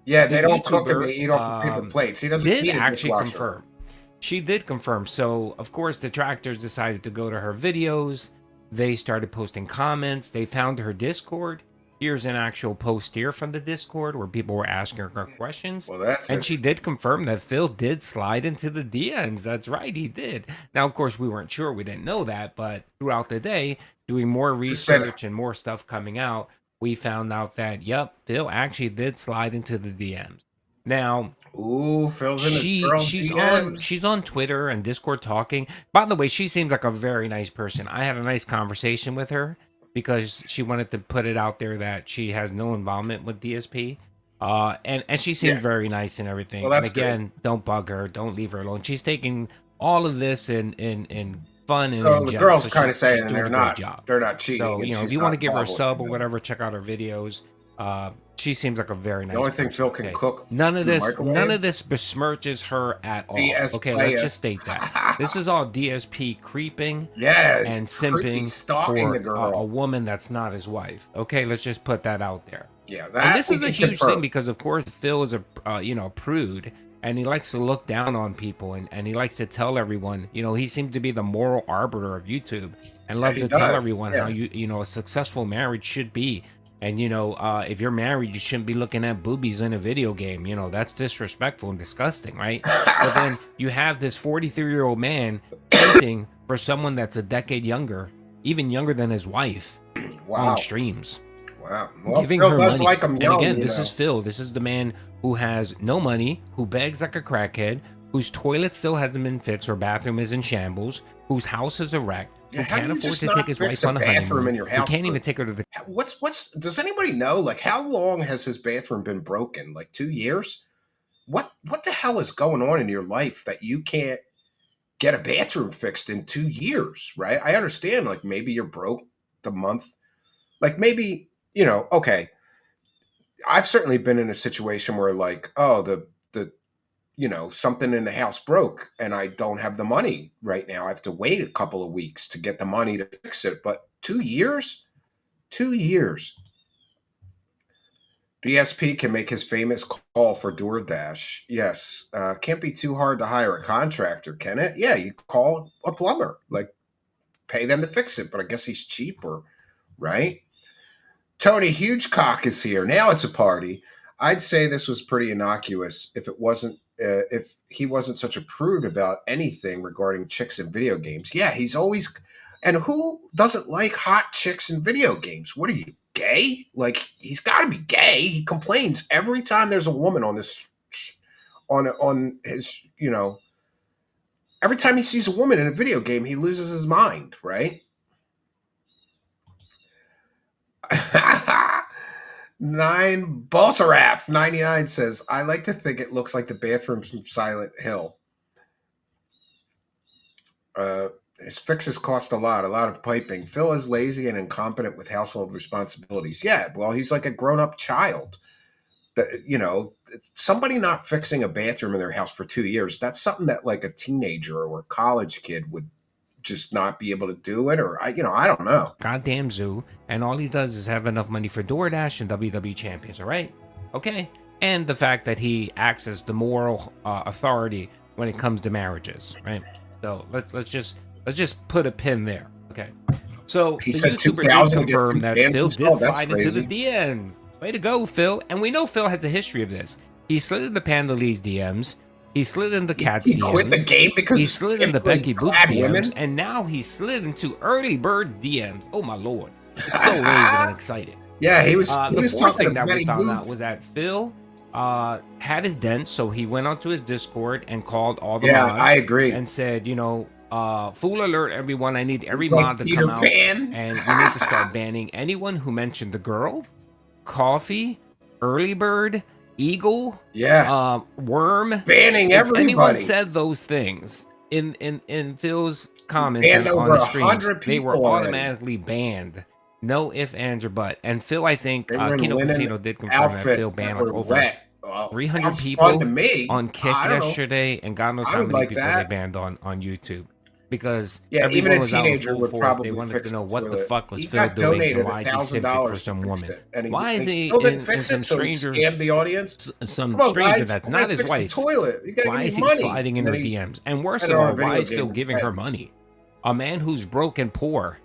Yeah, the they don't cook and YouTuber, they eat off of paper plates. He doesn't did need a actually dishwasher. confirm. She did confirm. So of course detractors decided to go to her videos. They started posting comments. They found her Discord. Here's an actual post here from the Discord where people were asking her questions. Well, that's And she did confirm that Phil did slide into the DMs. That's right, he did. Now, of course, we weren't sure. We didn't know that. But throughout the day, doing more research and more stuff coming out, we found out that, yep, Phil actually did slide into the DMs. Now, ooh, Phil's in the girl's DMs. she's on Twitter and Discord talking. By the way, she seems like a very nice person. I had a nice conversation with her because she wanted to put it out there that she has no involvement with DSP. And she seemed very nice and everything. Well, and that's again, don't bug her, don't leave her alone. She's taking all of this in fun and So in the jest, girls so kind of she's saying doing they're a great not job. they're not cheating. So, and you know, if she's you want to not give her a following sub or them. whatever, check out her videos. She seems like a very nice The only thing person. Phil can Okay. cook. None of in the this microwave. besmirches her at all. DS Okay, player. let's just state that. This is all DSP creeping Yes, and creepy simping stalking for the girl. a woman that's not his wife. Okay, let's just put that out there. Yeah, And that this we is a can huge confirm. thing because, of course, Phil is a prude, and he likes to look down on people, and he likes to tell everyone. You know, he seems to be the moral arbiter of YouTube, and loves he to tell does, everyone yeah. how you know a successful marriage should be. And you know, if you're married, you shouldn't be looking at boobies in a video game. You know, that's disrespectful and disgusting, right? But then you have this 43-year-old man tempting for someone that's a decade younger, even younger than his wife, Wow. on streams. Wow. Well, Giving Phil her does money. like him And young, again, you this know. is Phil. This is the man who has no money, who begs like a crackhead, whose toilet still hasn't been fixed or bathroom is in shambles, whose house is a wreck, Yeah, who how do can't you afford just to not take his fix wife on a bathroom honeymoon, in your who house can't for- even take her to the What's does anybody know? Like, how long has his bathroom been broken? Like 2 years? What the hell is going on in your life that you can't get a bathroom fixed in 2 years? Right? I understand. Like, maybe you're broke the month. Like, maybe, you know. Okay, I've certainly been in a situation where, like, oh, the you know, something in the house broke and I don't have the money right now. I have to wait a couple of weeks to get the money to fix it. But 2 years? 2 years. DSP can make his famous call for DoorDash. Yes. Can't be too hard to hire a contractor, can it? Yeah, you call a plumber. Like, pay them to fix it. But I guess he's cheaper, right? Tony Hugecock is here. Now it's a party. I'd say this was pretty innocuous if it wasn't if he wasn't such a prude about anything regarding chicks in video games. Yeah, he's always, and who doesn't like hot chicks in video games? What are you, gay? Like, he's got to be gay. He complains every time there's a woman on this on his, you know, every time he sees a woman in a video game, he loses his mind, right? 99 says, I like to think it looks like the bathrooms from Silent Hill. His fixes cost a lot of piping. Phil is lazy and incompetent with household responsibilities. Yeah, well, he's like a grown-up child. That, you know, somebody not fixing a bathroom in their house for 2 years, that's something that like a teenager or a college kid would just not be able to do it, or I don't know. goddamn zoo, and all he does is have enough money for DoorDash and WWE champions, all right? Okay. And the fact that he acts as the moral authority when it comes to marriages, right? So let's just put a pin there. Okay. So He the said YouTuber 2,000 did confirm that fans Phil installed. did That's slide into the crazy. DMs. Way to go, Phil. And we know Phil has a history of this. He slid in the Pandalese DMs. He slid in the Cats He DMs. quit the game because He slid in the it's like Becky Boots clad DMs, women. and now he slid into Early Bird DMs. Oh my lord! It's so lazy and excited. Yeah, he was The he was fourth talking thing to that we Betty found Boop. out was that Phil had his dent, so he went onto his Discord and called all the Yeah, mods I agree. and said, you know, fool alert, everyone! I need every It's like mod to Peter come out, Pan. and we need to start banning anyone who mentioned the girl, coffee, early bird, eagle, Yeah, worm. banning If anyone everybody. said those things in Phil's comments Banned on over the streams, 100 they were people already. automatically banned. No ifs, ands, or but. And Phil, I think, They were in Kino linen Casino did confirm that outfits Phil that banned were like over wet. Well, 300 sounds people fun to me. on Kick I don't know. yesterday, and God knows I how would many like people that. they banned on YouTube. because Yeah, even everyone a was out in teenager full would force. probably They wanted fix to know the what the toilet. fuck was He Phil got doing and donated why is he simping $1,000 for to some fix woman. it, and Why is he he still didn't in fix some it, so he stranger, scammed the audience. some Come on, stranger guys, that's we're not gonna his fix the wife? toilet. You gotta Why give is me he money. sliding in And her then he DMs? And worse had of it on all, a video why is game Phil giving her instead. money? A man who's broke and poor,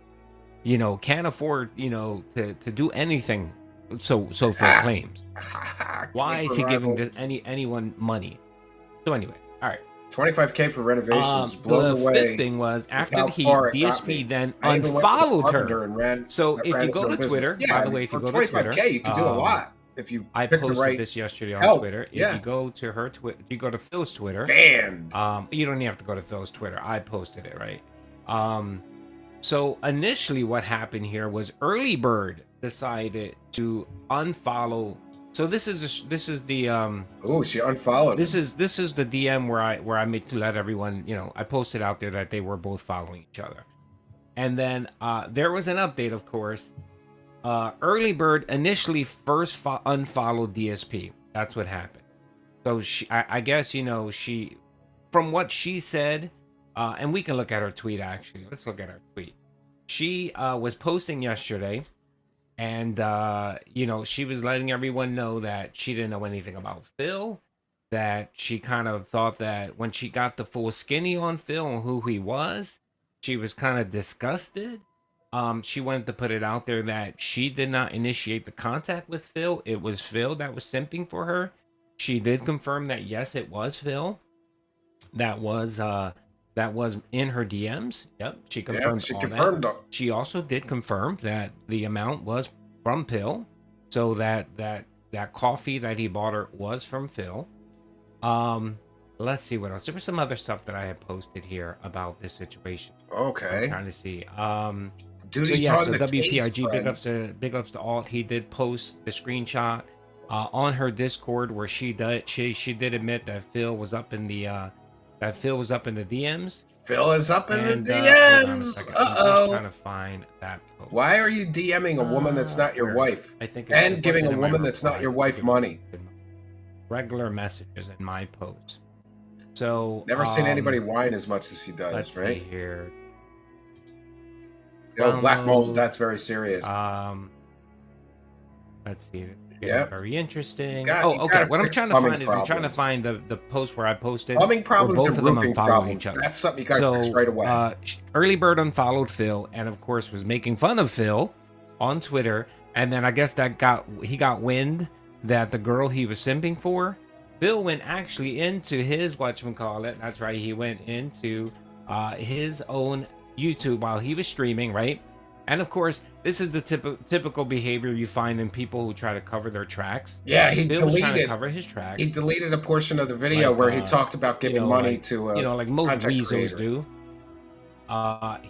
can't afford, to do anything. So Phil claims. Why is he giving anyone money? So anyway, all right. 25K for renovations. Blown The away. fifth thing was after how the heat, far it got me. DSP then I even went with a unfollowed carpenter her. and ran, So if ran you his go own to business. Twitter, Yeah, by the way, if you for go to Twitter, 25K, you can do a lot if you I pick the posted right this yesterday on help. Twitter. Yeah. If you go to her Twitter, you go to Phil's Twitter. Banned. You don't even have to go to Phil's Twitter. I posted it, right? So initially, what happened here was Early Bird decided to unfollow. So this is the Oh, she unfollowed. this is the DM where I made to let everyone, I posted out there that they were both following each other. And then there was an update, of course. Early Bird initially first unfollowed DSP. That's what happened. So I guess, she, from what she said, and we can look at her tweet actually. Let's look at her tweet. She was posting yesterday, and she was letting everyone know that she didn't know anything about Phil, that she kind of thought that when she got the full skinny on Phil and who he was, she was kind of disgusted. She wanted to put it out there that she did not initiate the contact with Phil. It was Phil that was simping for her. She did confirm that yes, it was Phil that was in her DMs. Yep, she confirmed. She all confirmed. that. She also did confirm that the amount was from Phil, so that coffee that he bought her was from Phil. Let's see what else. There was some other stuff that I had posted here about this situation. Okay. I'm trying to see. Duty So on the case, WPIG, big ups to Alt. He did post the screenshot on her Discord where she did admit that Phil was up in the DMs. Phil is up in the Hold on a DMs. second. Uh-oh. I'm trying to find that post. Why are you DMing a woman that's not your Where? wife? I think And giving a wasn't in my woman that's not reply. your wife money? Regular messages in my posts. So Never seen anybody whine as much as he does, let's right? see here. Yo, Black Mold, Download. that's very serious. Let's see. Yeah. Very interesting. You Okay. gotta What I'm fix trying to plumbing find is I'm trying to problems. find the post where I posted. Plumbing where problems both and of them roofing unfollowed problems. each other. That's something you gotta fix right away. Early Bird unfollowed Phil, and of course was making fun of Phil on Twitter. And then I guess he got wind that the girl he was simping for, Phil went actually into his whatchamacallit. That's right. He went into his own YouTube while he was streaming, right? And of course, this is the typical behavior you find in people who try to cover their tracks. Yeah, he Phil was trying to deleted. cover his tracks. He deleted a portion of the video Like, where he talked about giving money to like most content weasels creator. do.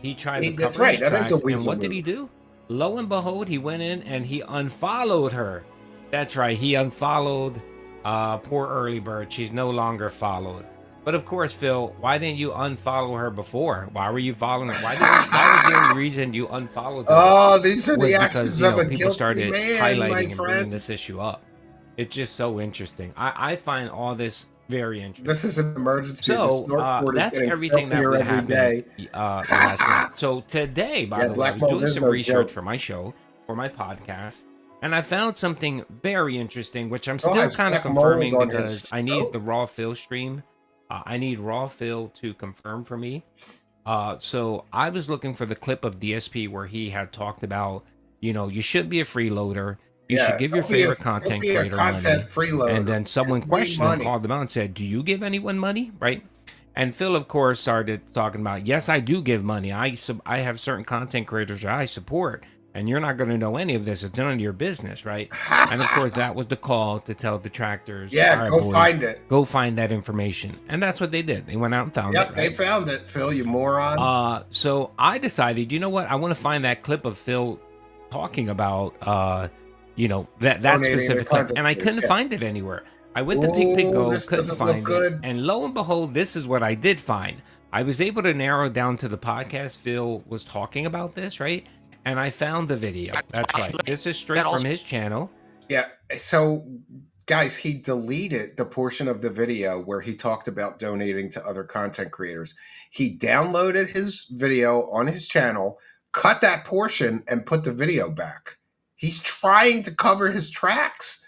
He tried to cover That's right. his That is a tracks, weasel and what did he move. do? Lo and behold, he went in and he unfollowed her. That's right. He unfollowed poor Early Bird. She's no longer followed. But of course, Phil, why didn't you unfollow her before? Why were you following her? Why was the only reason you unfollowed her? Oh, these are was the because, actions of a people guilty started man, highlighting my and bringing friend. this issue up. It's just so interesting. I find all this very interesting. This is an emergency. So This North Port is that's getting everything that filthier would every happen day. last night. So today, by Yeah, the way, I Black was Mold doing is some no research joke. for my show, for my podcast, and I found something very interesting, which I'm Phil still has kind of Black Mold confirming on because his I need show? the Raw Phil stream. I need Raw Phil to confirm for me. So I was looking for the clip of DSP where he had talked about, you should be a freeloader. You should give your don't be a- favorite don't content be a creator content money. freeloader. And then someone Give me questioned him, money. called him out and said, do you give anyone money? Right? And Phil, of course, started talking about, yes, I do give money. I have certain content creators that I support, and you're not going to know any of this. It's none of your business, right? And of course, that was the call to tell detractors, Yeah, "All right, go boys, find it." Go find that information. And that's what they did. They went out and found Yep, it. they Right? found it, Phil, you moron. So I decided, you know what? I want to find that clip of Phil talking about, that Donating specific the clip, content and I creator, couldn't yeah. find it anywhere. I went to Pig Pig Go, this couldn't doesn't look find good. it, and lo and behold, this is what I did find. I was able to narrow down to the podcast Phil was talking about this, right? And I found the video. That's right. This is straight from his channel. Yeah, so guys, he deleted the portion of the video where he talked about donating to other content creators. He downloaded his video on his channel, cut that portion, and put the video back. He's trying to cover his tracks.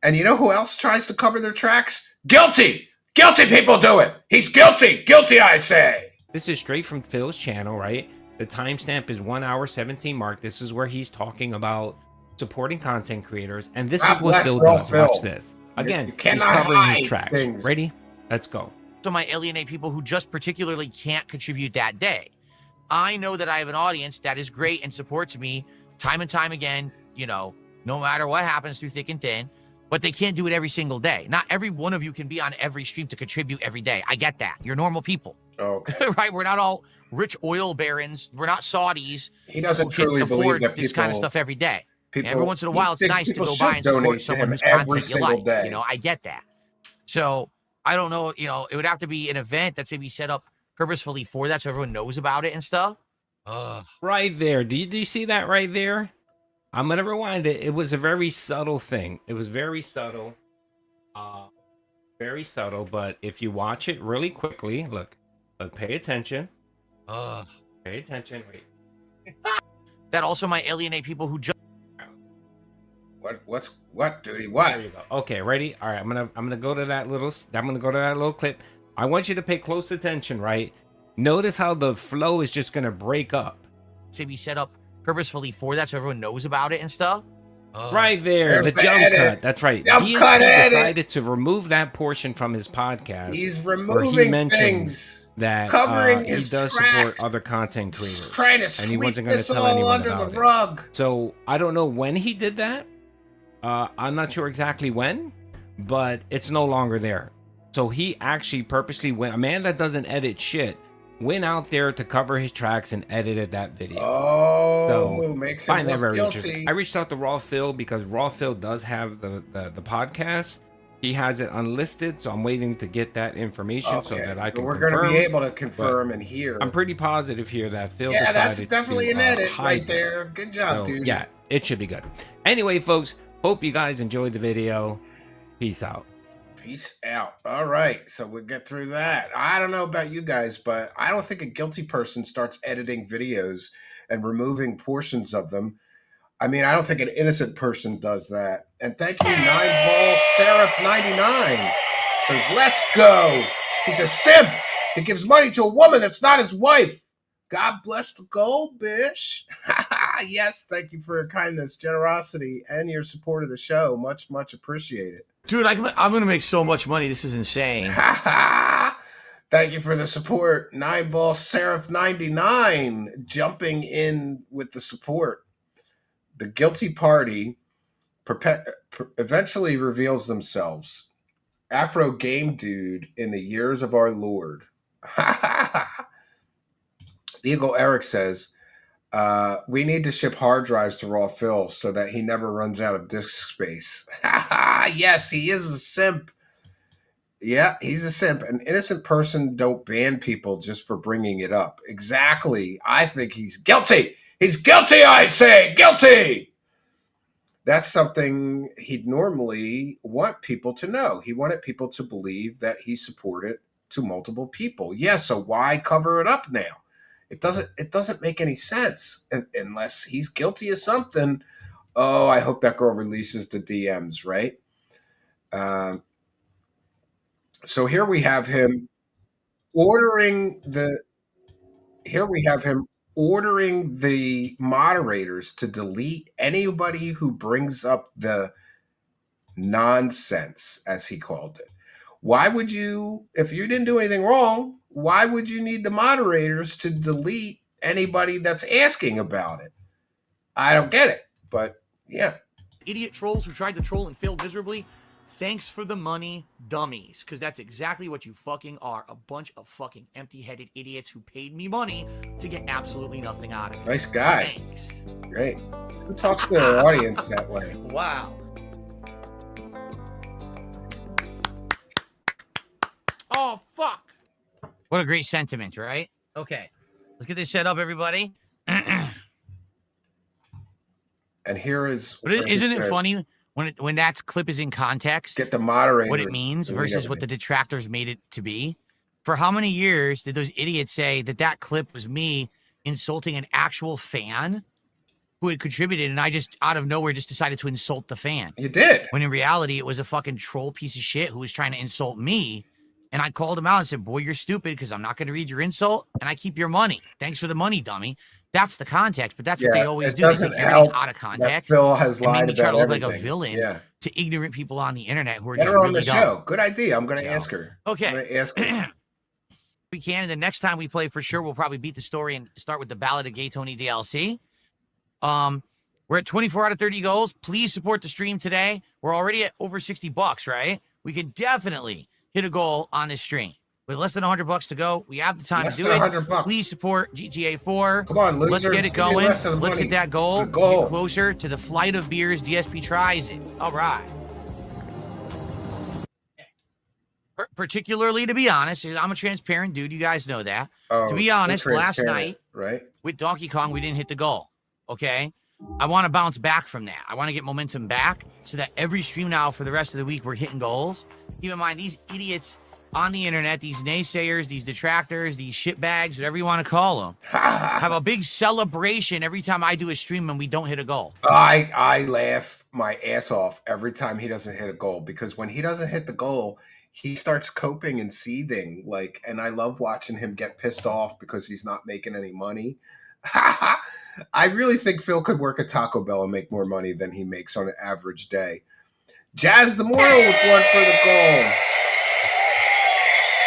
And you know who else tries to cover their tracks? Guilty! Guilty people do it! He's guilty! Guilty, I say! This is straight from Phil's channel, right? The timestamp is 1 hour 17 mark. This is where he's talking about supporting content creators. And this is what Phil does. Watch this. Again, he's covering his tracks. Ready? Let's go. So my alienate people who just particularly can't contribute that day. I know that I have an audience that is great and supports me time and time again, you know, no matter what happens through thick and thin, but they can't do it every single day. Not every one of you can be on every stream to contribute every day. I get that. You're normal people. Okay. Right? We're not all rich oil barons. We're not Saudis. He doesn't who truly can believe afford that this kind of stuff every day. People, every once in a while, it's nice to go by and support someone whose content you like. Day. You know, I get that. So I don't know, you know, it would have to be an event that's maybe set up purposefully for that so everyone knows about it and stuff. Right there. Do you see that right there? I'm going to rewind it. It was a very subtle thing. It was very subtle. Very subtle, but if you watch it really quickly, look, pay attention. Pay attention. Wait. That also might alienate people who just What, duty? What? There you go. Okay, ready? All right, I'm gonna go to that little clip. I want you to pay close attention, right? Notice how the flow is just gonna break up. maybe set up purposefully for that so everyone knows about it and stuff. Right there, the jump cut. That's right. DSP decided to remove that portion from his podcast. He's where removing he mentioned things, that covering he his does tracks, support other content creators, trying to and he wasn't sweep going to this tell all anyone under about the it. rug. So I don't know when he did that. I'm not sure exactly when, but it's no longer there. So he actually purposely went. A man that doesn't edit shit went out there to cover his tracks and edited that video. Oh, so makes him find that look very guilty. interesting. I reached out to Raw Phil because Raw Phil does have the podcast. He has it unlisted, so I'm waiting to get that information so that I can. We're going to be able to confirm and hear. I'm pretty positive here that Phil. Yeah, decided that's definitely to, an edit right hide there. this. Good job, So, dude. Yeah, it should be good. Anyway, folks, hope you guys enjoyed the video. Peace out. Peace out. All right, so we'll get through that. I don't know about you guys, but I don't think a guilty person starts editing videos and removing portions of them. I mean, I don't think an innocent person does that. And thank you, 9Ball Seraph99 says, let's go. He's a simp. He gives money to a woman that's not his wife. God bless the gold, bitch. Yes, thank you for your kindness, generosity, and your support of the show. Much, much appreciated. Dude, I'm going to make so much money. This is insane. Thank you for the support. 9Ball Seraph99 jumping in with the support. The guilty party eventually reveals themselves. Afro Game Dude in the years of our Lord. Eagle Eric says, we need to ship hard drives to Raw Phil so that he never runs out of disk space. Yes, he is a simp. Yeah, he's a simp. An innocent person don't ban people just for bringing it up. Exactly. I think he's guilty. He's guilty, I say. Guilty. That's something he'd normally want people to know. He wanted people to believe that he supported to multiple people. Yeah, so why cover it up now? It doesn't make any sense unless he's guilty of something. Oh, I hope that girl releases the DMs, right? So here we have him ordering the moderators to delete anybody who brings up the nonsense, as he called it. Why would you, if you didn't do anything wrong, why would you need the moderators to delete anybody that's asking about it? I don't get it, but yeah. Idiot trolls who tried to troll and failed miserably. Thanks for the money, dummies. Because that's exactly what you fucking are. A bunch of fucking empty-headed idiots who paid me money to get absolutely nothing out of it. Nice guy. Thanks. Great. Who talks to their audience that way? Wow. Oh, fuck. What a great sentiment, right? Okay. Let's get this set up, everybody. And here is... But isn't it funny when that clip is in context, Get the moderator. what it means versus what the detractors made it to be. For how many years did those idiots say that clip was me insulting an actual fan who had contributed, and I just out of nowhere just decided to insult the fan? You did. When in reality, it was a fucking troll piece of shit who was trying to insult me. And I called him out and said, boy, you're stupid because I'm not going to read your insult and I keep your money. Thanks for the money, dummy. That's the context, but that's what they always do. They take everything out of context. Phil has lied and maybe try about to look everything. like a villain to ignorant people on the internet who are Get just her on really the dumb. show. Good idea. I'm going to ask her. Okay. I'm going to ask her. We can, and the next time we play for sure, we'll probably beat the story and start with the Ballad of Gay Tony DLC. We're at 24 out of 30 goals. Please support the stream today. We're already at over $60, right? We can definitely hit a goal on this stream. With less than $100 to go, we have the time to do it. $100. Please support GTA 4. Come on, losers. Let's get it going. Let's hit that goal. The goal. Get closer to the flight of beers DSP tries it. All right. Particularly, to be honest, I'm a transparent dude. You guys know that. To be honest, last night, right, with Donkey Kong, we didn't hit the goal. Okay? I want to bounce back from that. I want to get momentum back so that every stream now for the rest of the week, we're hitting goals. Keep in mind, these idiots on the internet, these naysayers, these detractors, these shitbags, whatever you want to call them, have a big celebration every time I do a stream and we don't hit a goal. I laugh my ass off every time he doesn't hit a goal, because when he doesn't hit the goal, he starts coping and seething, and I love watching him get pissed off because he's not making any money. I really think Phil could work at Taco Bell and make more money than he makes on an average day. Jazz the Mortal with one for the goal.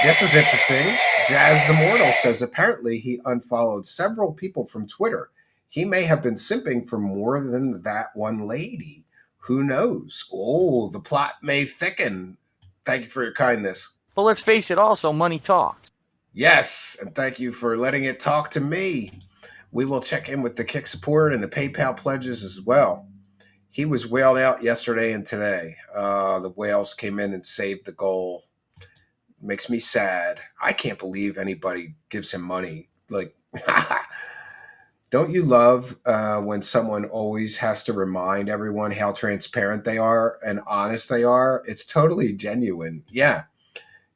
This is interesting. Jazz the Mortal says apparently he unfollowed several people from Twitter. He may have been simping for more than that one lady. Who knows? Oh, the plot may thicken. Thank you for your kindness. But let's face it also, money talks. Yes, and thank you for letting it talk to me. We will check in with the Kick support and the PayPal pledges as well. He was whaled out yesterday and today. The whales came in and saved the goal. Makes me sad. I can't believe anybody gives him money. Don't you love when someone always has to remind everyone how transparent they are and honest they are? It's totally genuine. Yeah.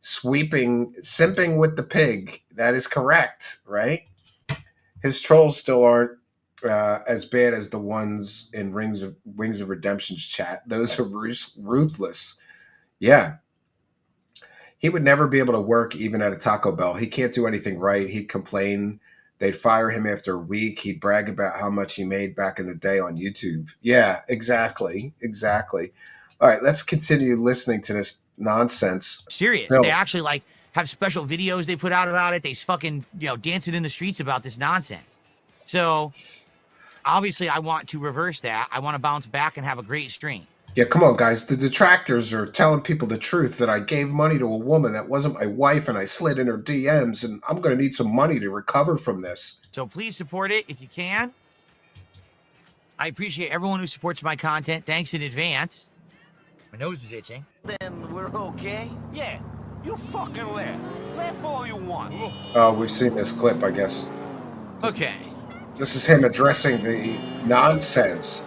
Simping with the pig. That is correct, right? His trolls still aren't as bad as the ones in Wings of Redemption's chat. Those are ruthless. Yeah. He would never be able to work even at a Taco Bell. He can't do anything right. He'd complain. They'd fire him after a week. He'd brag about how much he made back in the day on YouTube. Yeah, exactly. Exactly. All right, let's continue listening to this nonsense. Serious. No. They actually have special videos they put out about it. They fucking, dancing in the streets about this nonsense. So obviously I want to reverse that. I want to bounce back and have a great stream. Yeah, come on, guys. The detractors are telling people the truth that I gave money to a woman that wasn't my wife and I slid in her DMs, and I'm going to need some money to recover from this. So please support it if you can. I appreciate everyone who supports my content. Thanks in advance. My nose is itching. Then we're okay? Yeah. You fucking laugh. Laugh all you want. Oh, we've seen this clip, I guess. Okay. This is him addressing the nonsense,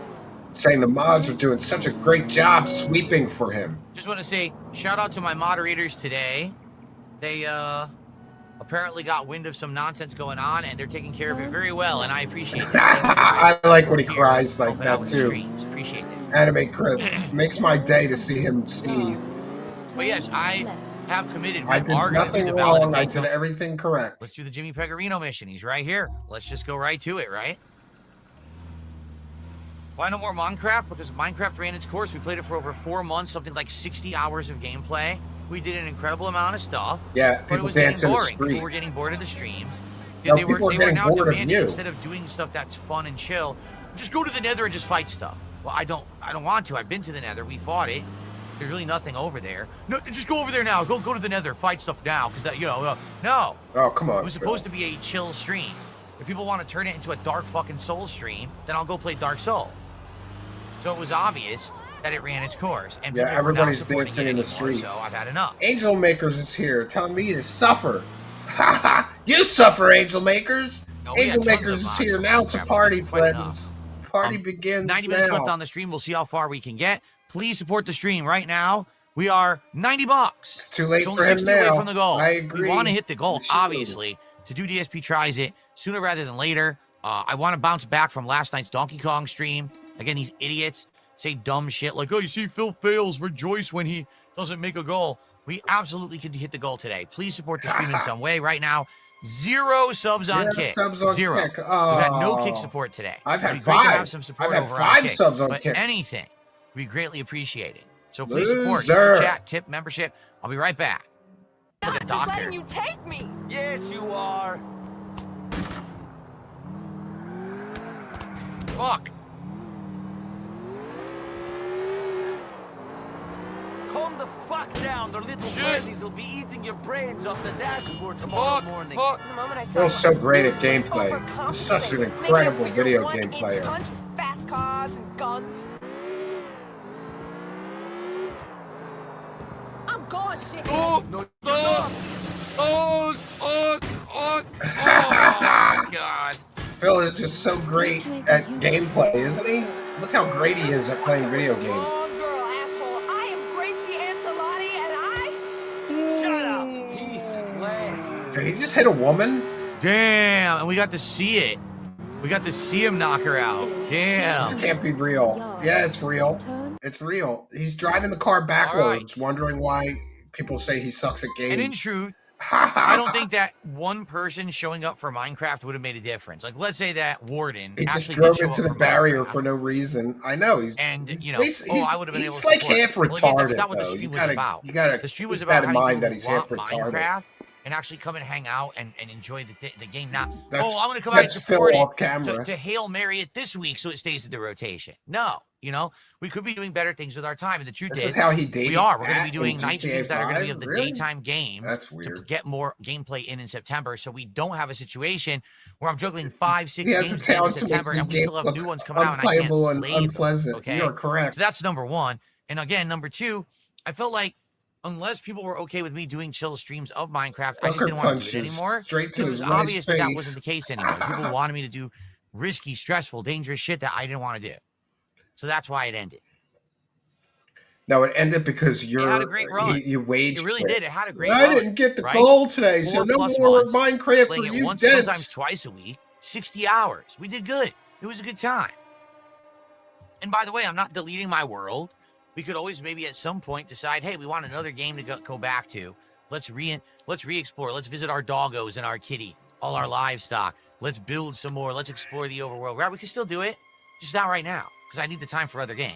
saying the mods are doing such a great job sweeping for him. Just want to say shout out to my moderators today. They apparently got wind of some nonsense going on, and they're taking care of it very well, and I appreciate that. I like when he cries like that too. Appreciate that. Anime Chris makes my day to see him seethe. But yes, I have committed. I did nothing wrong. I did everything correct. Let's do the Jimmy Pecorino mission. He's right here. Let's just go right to it, right? Why no more Minecraft? Because Minecraft ran its course. We played it for over 4 months, something like 60 hours of gameplay. We did an incredible amount of stuff. Yeah, but it was getting boring. People were getting bored of the streams. No, they were now bored of demanding, you. instead of doing stuff that's fun and chill, just go to the Nether and just fight stuff. Well, I don't want to. I've been to the Nether. We fought it. There's really nothing over there. No, just go over there now. Go to the Nether. Fight stuff now, because that no. Oh, come on. It was supposed to be a chill stream. If people want to turn it into a dark fucking Souls stream, then I'll go play Dark Souls. So it was obvious that it ran its course. And yeah, everybody's dancing in the street. So I've had enough. Angel Makers is here telling me to suffer. You suffer, Angel Makers. No, Angel Makers is here. Now it's a party, friends. Party begins 90 minutes now. left on the stream. We'll see how far we can get. Please support the stream right now. We are $90. It's too late It's for only him 60 now. away from the goal. I agree. We want to hit the goal, We should. obviously. To do DSP tries it sooner rather than later. I want to bounce back from last night's Donkey Kong stream. Again, these idiots say dumb shit like, oh, you see Phil fails, rejoice when he doesn't make a goal. We absolutely could hit the goal today. Please support the stream in some way. Right now, 0 subs on Kick. Subs on 0. Kick. We've had no Oh. Kick support today. I've had It'd be great to 5. have some support I've had over 5 on Kick, subs on but Kick. anything would be greatly appreciated. So please support. Loser. Super chat, tip, membership. I'll be right back. Look at I'm just doctor. letting you take me. Yes, you are. Fuck. Calm the fuck down. The little Shit. birdies will be eating your brains off the dashboard tomorrow morning. Fuck. The moment I saw Phil's so one, great at you gameplay. overcompensate, He's such an making up incredible for your video 1 game inch player. punch, fast cars and guns. I'm gone, shit. Oh, No, oh, God. Phil is just so great at gameplay, isn't he? Look how great he is at playing video games. Wrong girl, asshole. I am Gracie Ancelotti, and I... Shut up. He's class. Did he just hit a woman? Damn, and we got to see it. We got to see him knock her out. This Damn. can't be real. Yeah, it's real. Turn It's real. He's driving the car backwards, wondering why people say he sucks at games. And in truth, I don't think that one person showing up for Minecraft would have made a difference. Like, let's say that Warden He just actually drove did show into up the for barrier Minecraft. for no reason. I know he's And he's, you know, he's, I would have been able he's to like support half it. Well, again, retarded. that's not what the though. stream You was gotta, about. you gotta The stream keep was that about in how mind you that he's half want retarded. Minecraft and actually come and hang out and enjoy the game. Not, That's- I'm going to come out and that's Phil support off it camera. to Hail Mary it this week so it stays in the rotation. No, you know, we could be doing better things with our time. And the truth This is, is how he dated. we are. We're going to be Matt doing in night GTA streams that are going to be 5? of the Really? daytime games That's to weird. get more gameplay in September. So we don't have a situation where I'm juggling 5, 6 He has games the in talent to make September the and we game still have look new ones coming out and I can't unplayable and play them. unpleasant. Okay, You're correct. so that's number one. And again, number two, I felt like unless people were okay with me doing chill streams of Minecraft, I just Sucker didn't want to do punches it anymore. straight to It his was nice obvious that face. wasn't the case anymore. People wanted me to do risky, stressful, dangerous shit that I didn't want to do. So that's why it ended. No, it ended because It had a great run. you waged. It really quit. did. It had a great I run. didn't get the right? goal today, so 4 no plus more months, Minecraft playing for it you once, dents. sometimes twice a week, 60 hours. We did good. It was a good time. And by the way, I'm not deleting my world. We could always maybe at some point decide, hey, we want another game to go back to. Let's re-explore. Let's visit our doggos and our kitty, all our livestock. Let's build some more. Let's explore the overworld. Right? We can still do it, just not right now, because I need the time for other games.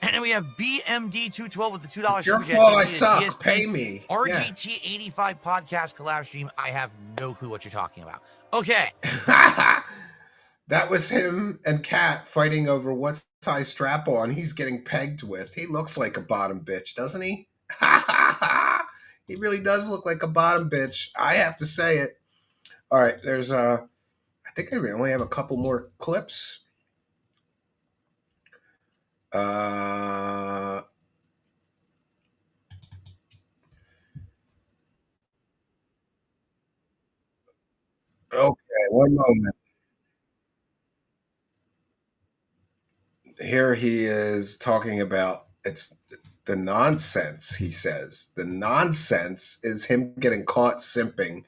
And then we have BMD212 with the $2 It's your super chat. fault I saying, suck. DSP, Pay me. Yeah. RGT85 podcast collab stream. I have no clue what you're talking about. Okay. That was him and Kat fighting over what size strap on he's getting pegged with. He looks like a bottom bitch, doesn't he? He really does look like a bottom bitch. I have to say it. All right, there's I think I only have a couple more clips. Okay, one moment. Here he is talking about it's the nonsense, he says. The nonsense is him getting caught simping.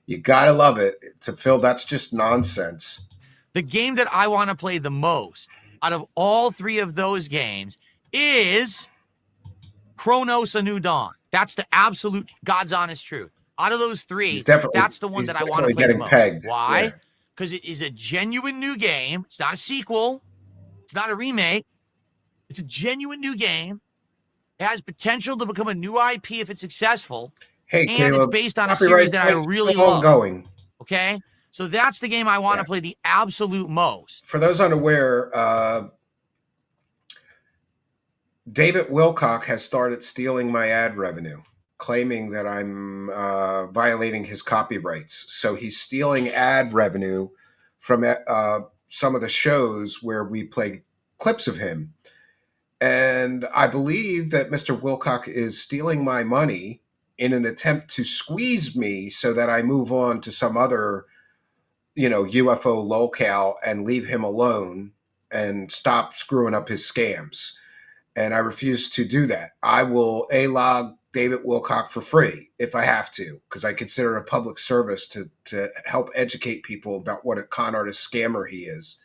You gotta love it. To Phil, that's just nonsense. The game that I want to play the most out of all 3 of those games is Chronos: A New Dawn. That's the absolute God's honest truth. Out of those 3, that's the one that I want to play the most. Pegged. Why? Because it is a genuine new game. It's not a sequel. It's not a remake. It's a genuine new game. It has potential to become a new IP if it's successful. Hey, and Caleb, it's based on a copyright series that I strike's really still love. ongoing. Okay? So that's the game I want to play the absolute most. For those unaware, David Wilcock has started stealing my ad revenue, claiming that I'm violating his copyrights. So he's stealing ad revenue from some of the shows where we play clips of him. And I believe that Mr. Wilcock is stealing my money in an attempt to squeeze me so that I move on to some other, UFO locale and leave him alone and stop screwing up his scams. and I refuse to do that. I will log David Wilcock for free if I have to, because I consider it a public service to help educate people about what a con artist scammer he is.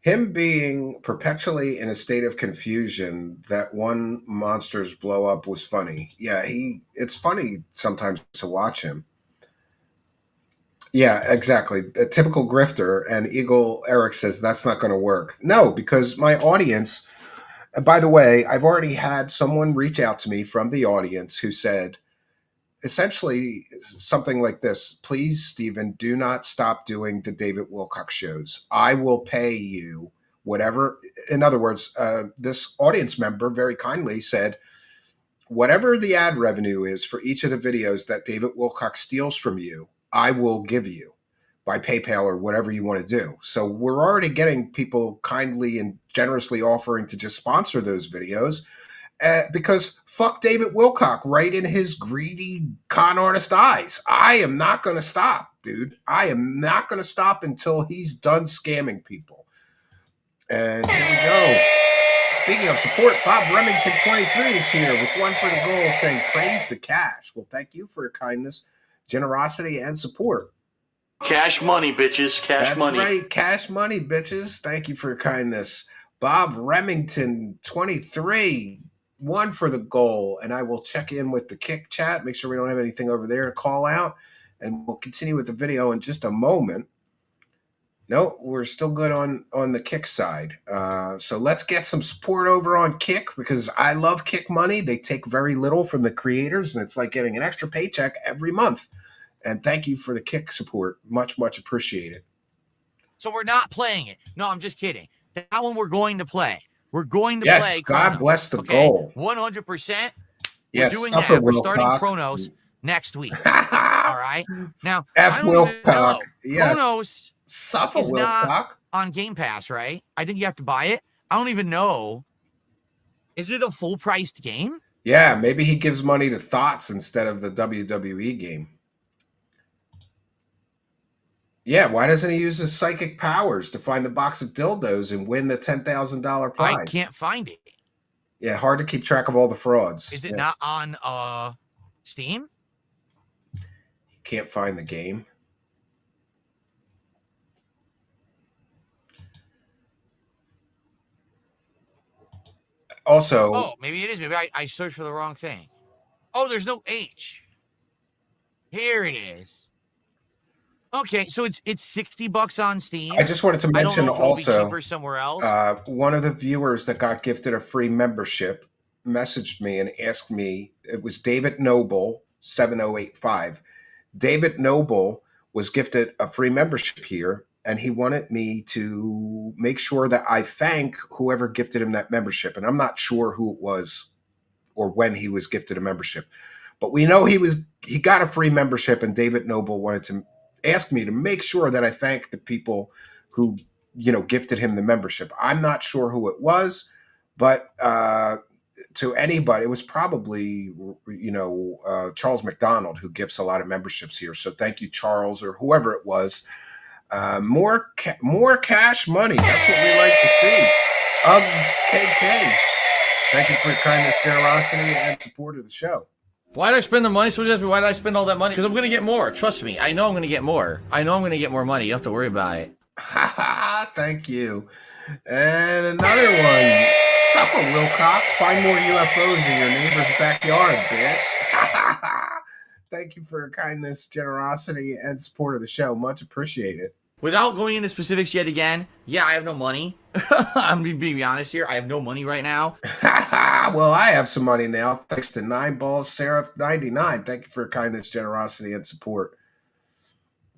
Him being perpetually in a state of confusion that one monster's blow up was funny. Yeah, it's funny sometimes to watch him. Yeah, exactly. A typical grifter. And Eagle Eric says that's not going to work. No, because my audience, by the way, I've already had someone reach out to me from the audience who said essentially something like this: please, Stephen, do not stop doing the David Wilcock shows. I will pay you whatever. In other words, this audience member very kindly said, whatever the ad revenue is for each of the videos that David Wilcock steals from you, I will give you by PayPal or whatever you want to do. So we're already getting people kindly and generously offering to just sponsor those videos because fuck David Wilcock right in his greedy con artist eyes. I am not going to stop, dude. I am not going to stop until he's done scamming people. And here we go. Speaking of support, Bob Remington 23 is here with one for the goal saying, praise the cash. Well, thank you for your kindness, generosity, and support. Cash money, bitches. Cash money. That's right. Cash money, bitches. Thank you for your kindness. Bob Remington 23, one for the goal. And I will check in with the Kick chat, make sure we don't have anything over there to call out. And we'll continue with the video in just a moment. No, we're still good on the Kick side. So let's get some support over on Kick, because I love Kick money. They take very little from the creators, and it's like getting an extra paycheck every month. And thank you for the Kick support. Much, much appreciated. So we're not playing it. No, I'm just kidding. That one we're going to play. We're going to play. Yes, God bless the goal. 100%. Yes, we're doing that. We're starting Chronos next week. All right. Now, F Wilcock. Yes. Chronos Suffer is not Wilcock on Game Pass, right? I think you have to buy it. I don't even know. Is it a full-priced game? Yeah, maybe he gives money to Thoughts instead of the WWE game. Yeah, why doesn't he use his psychic powers to find the box of dildos and win the $10,000 prize? I can't find it. Yeah, hard to keep track of all the frauds. Is it not on Steam? Can't find the game. Also, maybe it is. Maybe I searched for the wrong thing. Oh, there's no H. Here it is. Okay, so it's $60 on Steam. I just wanted to mention also, cheaper somewhere else. One of the viewers that got gifted a free membership messaged me and asked me. It was David Noble 7085. David Noble was gifted a free membership here, and he wanted me to make sure that I thank whoever gifted him that membership. And I'm not sure who it was or when he was gifted a membership, but we know he got a free membership, and David Noble wanted to ask me to make sure that I thank the people who, gifted him the membership. I'm not sure who it was, but to anybody, it was probably, Charles McDonald, who gifts a lot of memberships here. So thank you, Charles, or whoever it was. More cash money. That's what we like to see. KK. Thank you for your kindness, generosity, and support of the show. Why did I spend the money? Someone asked me, why did I spend all that money? Because I'm going to get more. Trust me. I know I'm going to get more. I know I'm going to get more money. You don't have to worry about it. Thank you. And another one. Suffer, Wilcock. Find more UFOs in your neighbor's backyard, bitch. Thank you for your kindness, generosity, and support of the show. Much appreciated. Without going into specifics yet again, yeah, I have no money. I'm being honest here. I have no money right now. Well, I have some money now, thanks to 9Balls Seraph 99. Thank you for your kindness, generosity, and support.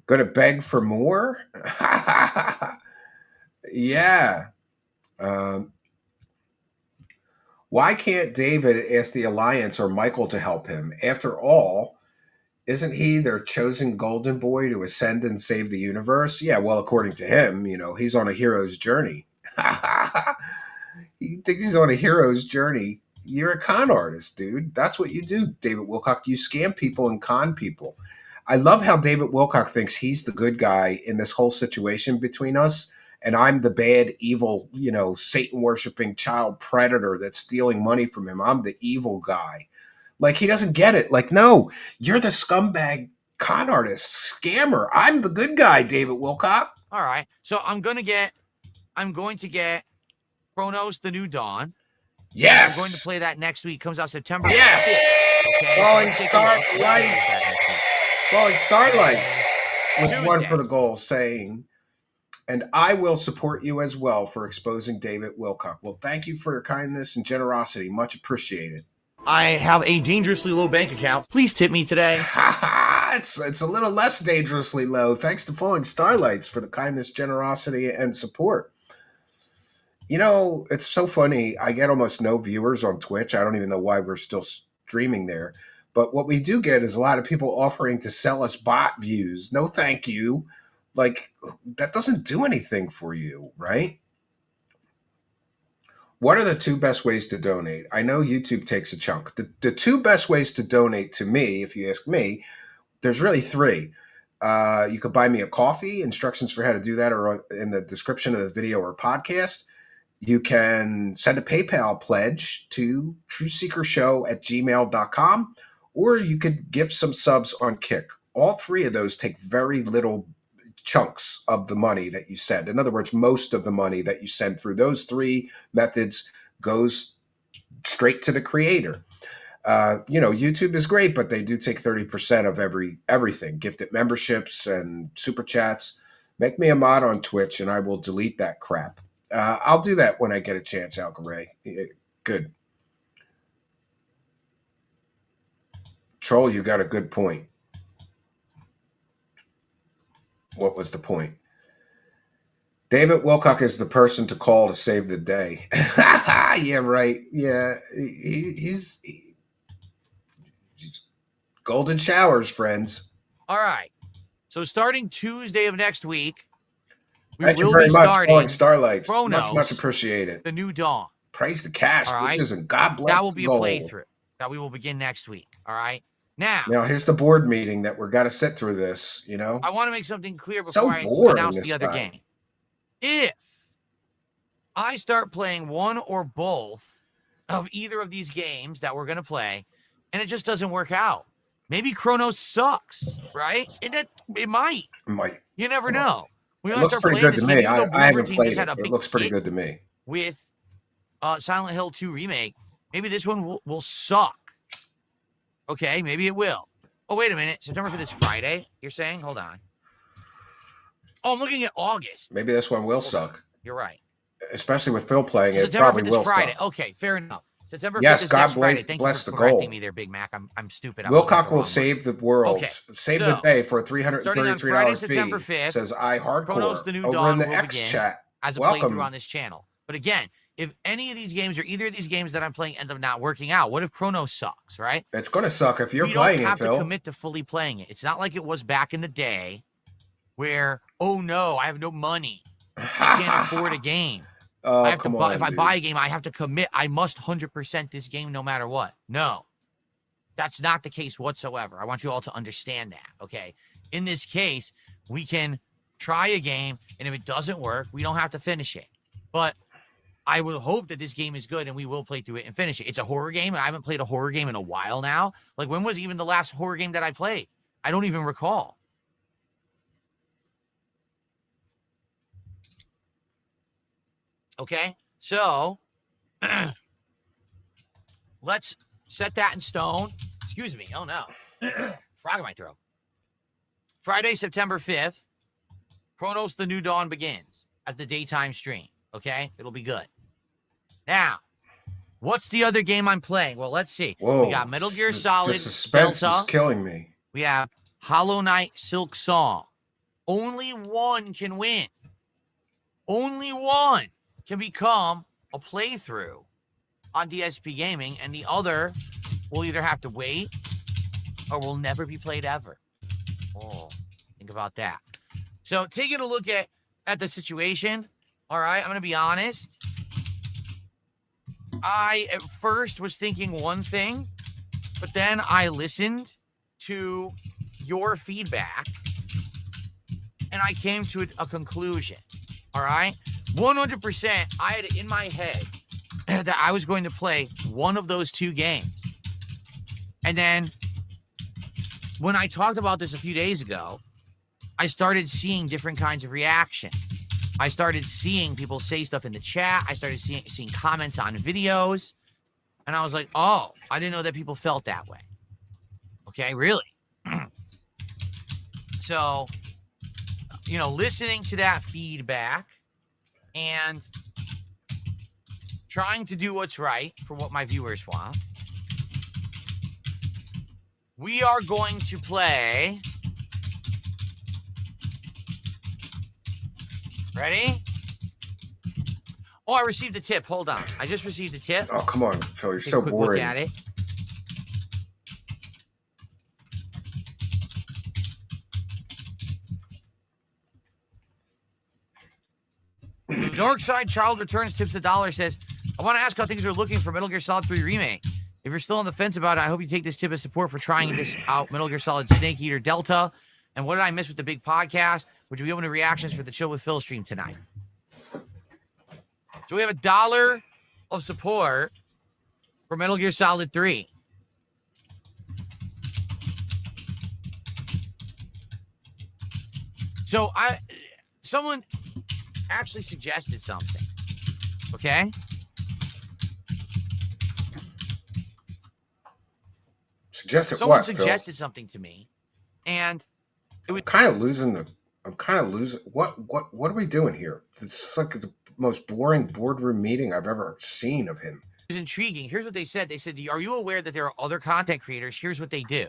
Going to beg for more? Yeah. Why can't David ask the Alliance or Michael to help him? After all, isn't he their chosen golden boy to ascend and save the universe? Yeah, well, according to him, he's on a hero's journey. He thinks he's on a hero's journey. You're a con artist, dude. That's what you do, David Wilcock. You scam people and con people. I love how David Wilcock thinks he's the good guy in this whole situation between us, and I'm the bad, evil, Satan worshiping child predator that's stealing money from him. I'm the evil guy. Like, he doesn't get it. Like, no, you're the scumbag con artist, scammer. I'm the good guy, David Wilcock. All right. So I'm going to get Chronos: The New Dawn. Yes. I'm going to play that next week. Comes out September 5th. Yes. Okay. Falling So Starlights. With Tuesday. one for the goal, saying, and I will support you as well for exposing David Wilcock. Well, thank you for your kindness and generosity. Much appreciated. I have a dangerously low bank account. Please tip me today. It's a little less dangerously low. Thanks to Falling Starlights for the kindness, generosity, and support. It's so funny. I get almost no viewers on Twitch. I don't even know why we're still streaming there. But what we do get is a lot of people offering to sell us bot views. No, thank you. Like, that doesn't do anything for you, right? What are the 2 best ways to donate? I know YouTube takes a chunk. The 2 best ways to donate to me, if you ask me, there's really 3. You could buy me a coffee. Instructions for how to do that are in the description of the video or podcast. You can send a PayPal pledge to trueseekershow@gmail.com, or you could give some subs on Kick. All 3 of those take very little chunks of the money that you send. In other words, most of the money that you send through those 3 methods goes straight to the creator. YouTube is great, but they do take 30% of everything. Gifted memberships and super chats. Make me a mod on Twitch and I will delete that crap. I'll do that when I get a chance, Algaray. Good. Troll, you got a good point. What was the point? David Wilcock is the person to call to save the day. Yeah, right. Yeah, he's golden showers, friends. All right. So starting Tuesday of next week, Thank you very much, Falling Starlights. Chronos, much appreciated. The New Dawn. Praise the cash, wishes, and God bless. That will be a gold. playthrough that we will begin next week. All right. Now here's the board meeting that we're got to sit through this. I want to make something clear before So I boring, announce this the other guy. game. If I start playing one or both of either of these games that we're going to play, and it just doesn't work out, maybe Chronos sucks, right? It might. It might. You never know. We It looks pretty good to me. I haven't played it. It looks pretty good to me. With Silent Hill 2 Remake, maybe this one will suck. Okay, maybe it will. Oh, wait a minute. September 5th is Friday, you're saying? Hold on. Oh, I'm looking at August. Maybe this one will suck. You're right. Especially with Phil playing it, September probably 5th will is Friday. suck. Okay, fair enough. September 5th Yes, is God next Friday. bless, Thank bless you the for correcting goal. me there, Big Mac. I'm stupid. Wilcock will save the world. Okay, Save so, the day for a starting on $333 Friday, fee. September 5th, Says I Chronos: hardcore The New over Dawn in the will X begin chat. as a Welcome. playthrough on this channel. But again, if any of these games or either of these games that I'm playing end up not working out, what if Chronos sucks, right? It's going to suck if you're You playing don't have it, Phil. to commit to fully playing it. It's not like it was back in the day where, oh no, I have no money. I can't afford a game. Oh, I have to come buy, on, if I dude. buy a game, I have to commit. I must 100% this game no matter what. No, that's not the case whatsoever. I want you all to understand that, okay? In this case, we can try a game, and if it doesn't work, we don't have to finish it. But I will hope that this game is good, and we will play through it and finish it. It's a horror game, and I haven't played a horror game in a while now. Like, when was even the last horror game that I played? I don't even recall. Okay, so let's set that in stone. Excuse me. Oh, no. Frog in my throat. Friday, September 5th, Chronos: The New Dawn begins as the daytime stream. Okay, it'll be good. Now, what's the other game I'm playing? Well, let's see. Whoa, We got Metal Gear Solid The suspense Delta. is killing me. We have Hollow Knight Silk Song. Only one can win. Only one can become a playthrough on DSP Gaming, and the other will either have to wait or will never be played ever. Oh, think about that. So taking a look at the situation, all right, I'm going to be honest. I, at first, was thinking one thing, but then I listened to your feedback, and I came to a conclusion. All right? 100%, I had it in my head that I was going to play one of those two games. And then when I talked about this a few days ago, I started seeing different kinds of reactions. I started seeing people say stuff in the chat. I started seeing comments on videos. And I was like, oh, I didn't know that people felt that way. Okay, really? So, you know, listening to that feedback and trying to do what's right for what my viewers want, we are going to play. Ready? Oh, I received a tip. Hold on. I just received a tip. Oh, come on, Phil. You're Take so a quick boring. Look at it. Dark Side Child Returns tips $1 says, I want to ask how things are looking for Metal Gear Solid 3 Remake. If you're still on the fence about it, I hope you take this tip as support for trying this out, Metal Gear Solid Snake Eater Delta. And what did I miss with the big podcast? Would you be open to reactions for the Chill with Phil stream tonight? So we have $1 of support for Metal Gear Solid 3. So someone actually suggested something. Okay? Suggested Someone what, suggested something to me, and it was kind of losing. What are we doing here? It's like the most boring boardroom meeting I've ever seen of him. It was intriguing. Here's what they said. They said, are you aware that there are other content creators? Here's what they do.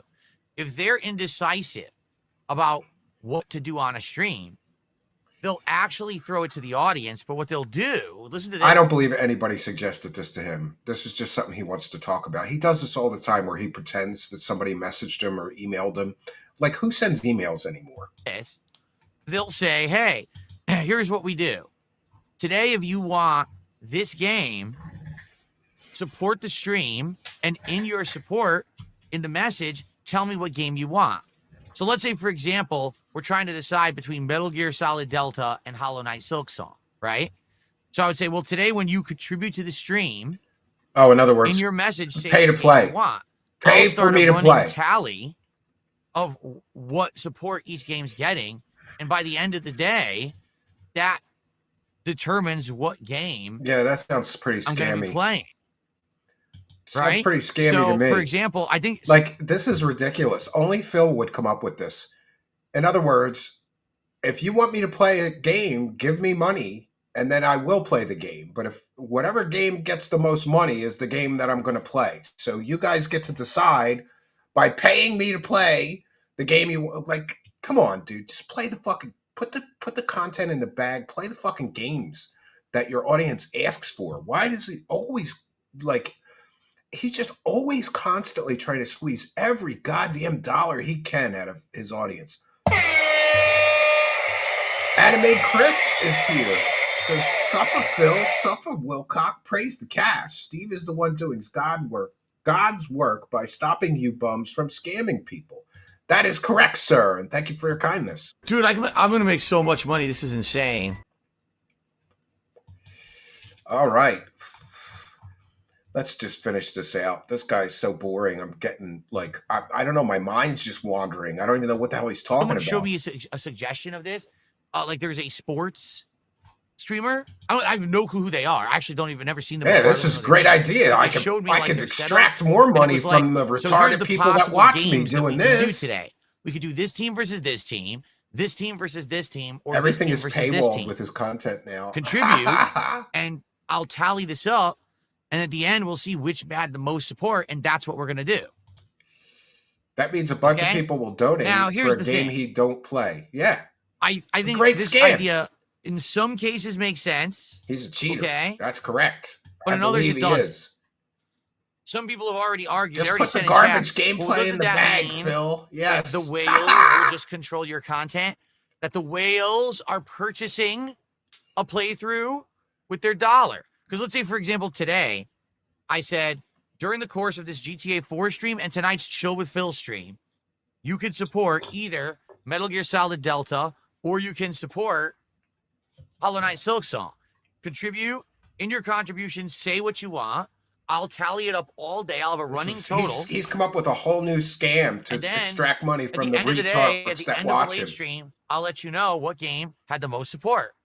If they're indecisive about what to do on a stream, they'll actually throw it to the audience. But what they'll do, listen to this. I don't believe anybody suggested this to him. This is just something he wants to talk about. He does this all the time where he pretends that somebody messaged him or emailed him. Like, who sends emails anymore? Yes. They'll say, hey, here's what we do. Today, if you want this game, support the stream, and in your support, in the message, tell me what game you want. So let's say, for example, we're trying to decide between Metal Gear Solid Delta and Hollow Knight Silksong, right? So I would say, well, today when you contribute to the stream, oh, in other words, in your message, say pay to play. You want. Pay for me to play. A tally of what support each game's getting, and by the end of the day, that determines what game. Yeah, that sounds pretty scammy. I'm going to be playing. Sounds right? pretty scammy so, to me. For example, I think like this is ridiculous. Only Phil would come up with this. In other words, if you want me to play a game, give me money, and then I will play the game. But if whatever game gets the most money is the game that I'm going to play, so you guys get to decide by paying me to play the game you like. Come on, dude, just play the fucking put the content in the bag. Play the fucking games that your audience asks for. Why does he always like? He's just always constantly trying to squeeze every goddamn dollar he can out of his audience. Anime Chris is here. So suffer Phil, suffer Wilcock, praise the cast. Steve is the one doing God's work by stopping you bums from scamming people. That is correct, sir, and thank you for your kindness. Dude, I'm going to make so much money. This is insane. All right. Let's just finish this out. This guy's so boring. I'm getting like, I don't know. My mind's just wandering. I don't even know what the hell he's talking about. Someone showed me a suggestion of this. Like there's a sports streamer. I have no clue who they are. I actually don't even ever seen them. Yeah, this is a great idea. I could extract more money from the retarded people that watch me doing this. Today, we could do this team versus this team versus this team, or everything this team is versus this paywalled team. with his content now. Contribute, and I'll tally this up. And at the end, we'll see which had the most support, and that's what we're going to do. That means a bunch of people will donate for a game he don't play. Yeah. I think this idea, in some cases, makes sense. He's a cheater. Okay. That's correct. But in others, it doesn't. Some people have already argued. Just put the garbage gameplay in the bag, Phil. Yes. The whales will just control your content. That the whales are purchasing a playthrough with their dollar. Because let's say, for example, today, I said, during the course of this GTA 4 stream and tonight's Chill with Phil stream, you could support either Metal Gear Solid Delta or you can support Hollow Knight Silk Song. Contribute in your contributions. Say what you want. I'll tally it up all day. I'll have a running total. He's come up with a whole new scam to extract money from the retards that watch him. Stream, I'll let you know what game had the most support.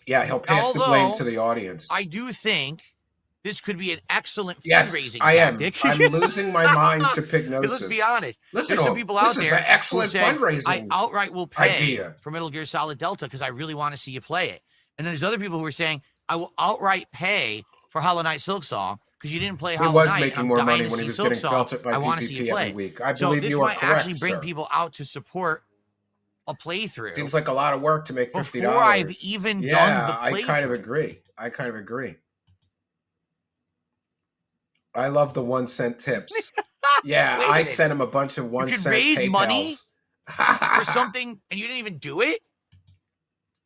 Yeah, he'll pass the blame to the audience. I do think this could be an excellent Yes, fundraising I am. tactic. I'm losing my mind to Pignosis. Let's be honest. Listen, there's some people out this there is an excellent who say, fundraising I outright will pay idea for Metal Gear Solid Delta because I really want to see you play it. And then there's other people who are saying, I will outright pay for Hollow Knight Silk Song because you didn't play Hollow Knight. He was making more money when he was getting belted by I want to see you play. every week. I believe you are correct, this might actually bring people out to support a playthrough. Seems like a lot of work to make $50. Before I've even done the playthrough. I kind of agree. I kind of agree. I love the 1 cent tips. Yeah, I sent him a bunch of 1 cent PayPals. You could raise money for something and you didn't even do it?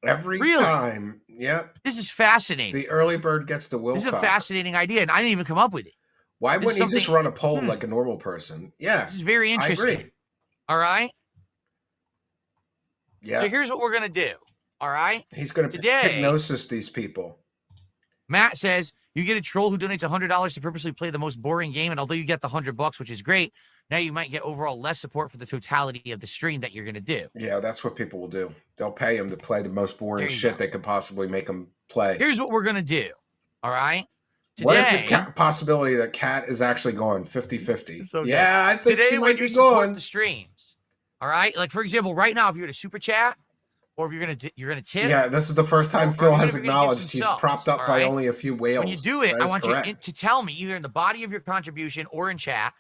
Every time. Yep. This is fascinating. The early bird gets the Wilcock. This is a fascinating idea, and I didn't even come up with it. Why wouldn't he just run a poll like a normal person? Yeah. This is very interesting. I agree. All right? Yeah. So here's what we're going to do. All right? He's going to hypnosis these people. Matt says, you get a troll who donates $100 to purposely play the most boring game, and although you get the $100, which is great, now you might get overall less support for the totality of the stream that you're going to do. Yeah, that's what people will do. They'll pay him to play the most boring shit they could possibly make them play. Here's what we're going to do. All right? Today, what is the possibility that Kat is actually going 50-50? So yeah, I think today she might be support going. The streams. All right? Like, for example, right now, if you're to super chat, or if you're gonna tip. Yeah, this is the first time Phil has acknowledged he's propped up by only a few whales. When you do it, I want you to tell me, either in the body of your contribution or in chat,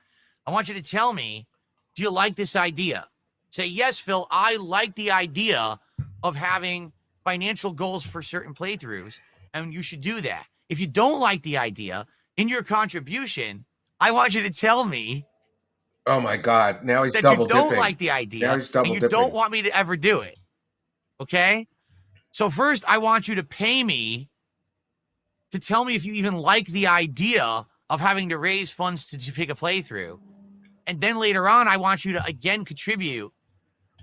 I want you to tell me, do you like this idea? Say, yes, Phil, I like the idea of having financial goals for certain playthroughs, and you should do that. If you don't like the idea, in your contribution, I want you to tell me. Oh my God! Now he's that double you don't dipping. Like the idea, now he's double and you dipping. don't want me to ever do it. Okay? So first, I want you to pay me to tell me if you even like the idea of having to raise funds to pick a playthrough. And then later on, I want you to again contribute.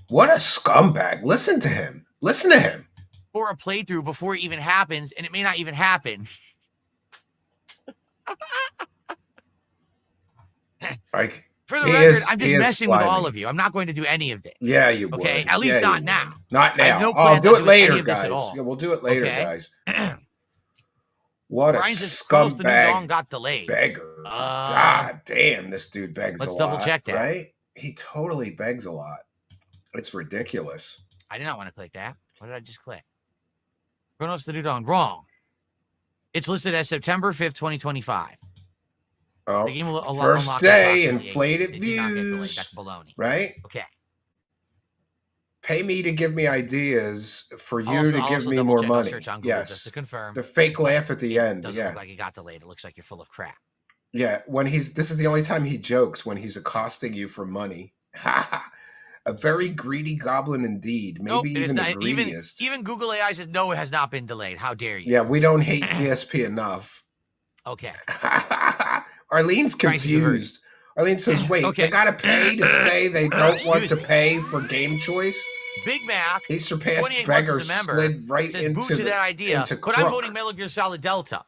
What a scumbag. Listen to him. Listen to him. For a playthrough before it even happens, and it may not even happen. For the record, I'm just messing with all of you. I'm not going to do any of this. Yeah, you would. Okay, at least not now. Not now. I'll do it later, guys. Yeah, we'll do it later, guys. What a scumbag got delayed. Beggar. God damn, this dude begs a lot. Let's double check that. Right? He totally begs a lot. It's ridiculous. I did not want to click that. What did I just click? Chronos the Dudong. Wrong. It's listed as September 5th, 2025. Oh, the game will first day, inflated views. That's baloney. Right? Okay. Pay me to give me ideas for you to give me more money. Yes. Just to confirm. The fake laugh at the end. Doesn't look like it got delayed. It looks like you're full of crap. Yeah. This is the only time he jokes, when he's accosting you for money. A very greedy goblin indeed. Maybe even the greediest. Even Google AI says, no, it has not been delayed. How dare you? Yeah, we don't hate DSP enough. Okay. Arlene's confused. Arlene says, wait, they got to pay to stay. They don't want to pay for game choice. Big Mac, he surpassed Beggar, slid right says, into to that idea. But I'm Crook. voting Metal Gear Solid Delta.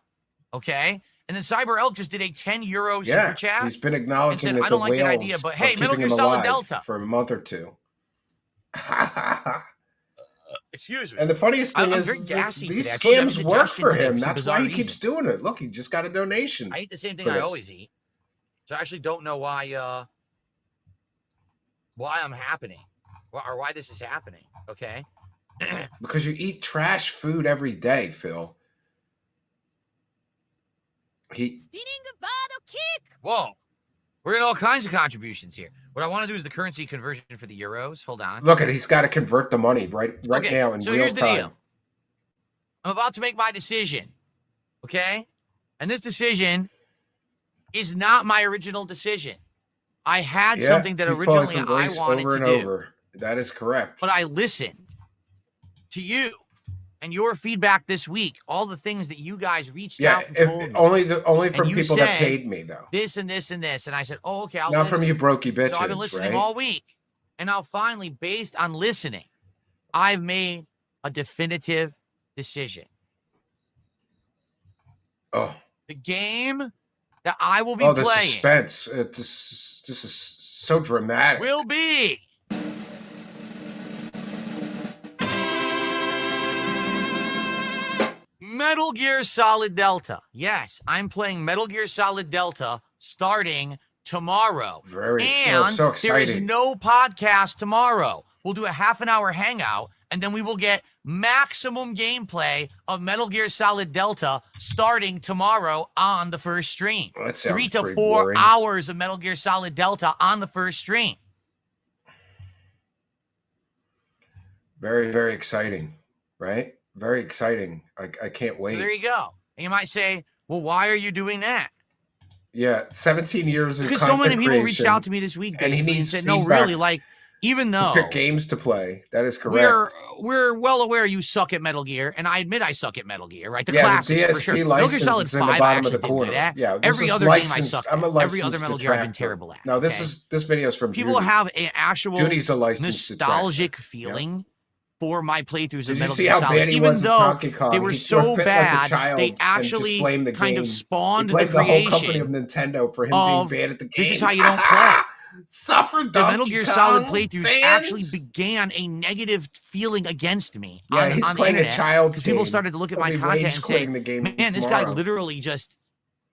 Okay? And then Cyber Elk just did a 10 euro super chat. He's been acknowledging said, that I don't the like that whales idea, but are hey, Metal keeping Gear him Solid alive Delta for a month or two. Excuse me. And the funniest thing is, these scams work for him. That's why he keeps doing it. Look, he just got a donation. I eat the same thing I always eat. So I actually don't know why I'm happening. Or why this is happening. Okay? Because you eat trash food every day, Phil. Spinning a bottle kick. Whoa. We're getting all kinds of contributions here. What I want to do is the currency conversion for the euros. Hold on. Look at, he's got to convert the money right now in real time. So here's the deal. I'm about to make my decision. Okay? And this decision is not my original decision. I had something that originally I wanted to do. That is correct. But I listened to you and your feedback this week, all the things that you guys reached out and told me. Only from people that paid me, though. This and this and this. And I said, oh, okay, I'll Not listen. from you brokey bitches, So I've been listening all week. And now finally, based on listening, I've made a definitive decision. Oh. The game that I will be the playing. Suspense. This is so dramatic. Will be Metal Gear Solid Delta. Yes, I'm playing Metal Gear Solid Delta starting tomorrow. So there is exciting. no podcast tomorrow. We'll do a half an hour hangout, and then we will get maximum gameplay of Metal Gear Solid Delta starting tomorrow on the first stream. Well, that sounds 3 to pretty 4 boring. hours of Metal Gear Solid Delta on the first stream. Very, very exciting, right? Very exciting. I can't wait. So there you go. And you might say, well, why are you doing that? Yeah, 17 years of Because so many content people reached creation, out to me this week and he basically and needs said, no, feedback. really, like, even though games to play. That is correct. we're well aware you suck at Metal Gear, and I admit I suck at Metal Gear, right? The Yeah, the classics DSP for sure. Metal Gear license Solid is in the 5 I bottom of actually the did corner. good at. Yeah, this every is other game I licensed. suck I'm a at. Every other licensed Metal Gear I've been detractor. terrible at. No, this video is from People Judy. have an actual Judy's a licensed nostalgic detractor. feeling for my playthroughs Did of you Metal see Gear how Solid, bad he even was at though Donkey Kong? they were He so forfeit like a bad, child they and just actually blamed the kind game. of spawned He blamed the the whole company creation of Nintendo for him of being bad at the game. this is how you don't play. Suffer, The Donkey Metal Gear Kong Solid playthroughs fans? actually began a negative feeling against me Yeah, he's on the playing a internet. child's Because people game. started to look at He'll my be content rage and say, quitting the game man, this guy tomorrow." literally just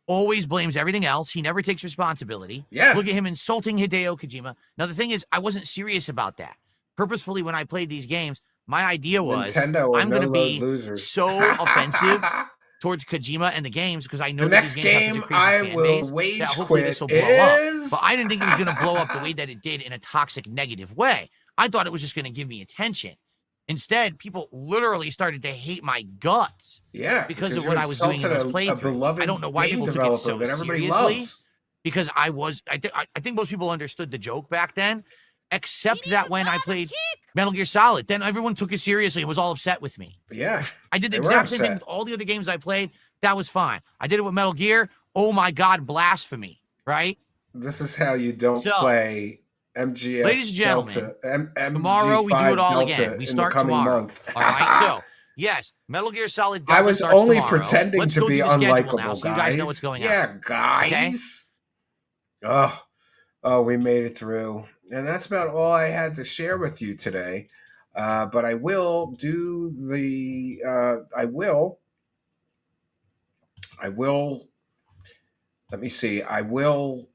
always blames everything else. He never takes responsibility. Yeah. Look at him insulting Hideo Kojima. Now, the thing is, I wasn't serious about that. Purposefully, when I played these games, my idea was Nintendo are I'm going to no-load be losers. so offensive towards Kojima and the games because I know The that next these games have game such a crazy I fan will base wage that hopefully quit this will blow up. is... But I didn't think it was going to blow up the way that it did in a toxic, negative way. I thought it was just going to give me attention. Instead, people literally started to hate my guts. Yeah, because of you what I was doing in insulted those a playthroughs. beloved I don't know why game people took it so developer that everybody seriously. loves. Because I think most people understood the joke back then, except that when I played Metal Gear Solid, then everyone took it seriously and was all upset with me. Yeah, I did the they were exact same thing upset. with all the other games I played. That was fine. I did it with Metal Gear. Oh my God, blasphemy, right? This is how you don't So, play MGS. ladies and gentlemen, Delta, tomorrow we do it all Delta again. We in start the coming tomorrow. month. All right, so yes, Metal Gear Solid Delta I was starts only tomorrow. pretending Let's to go be through the schedule unlikable, now, guys. so you guys know what's going on. Yeah, guys. Oh, we made it through, and that's about all I had to share with you today. But I will do the. I will. Let me see. I will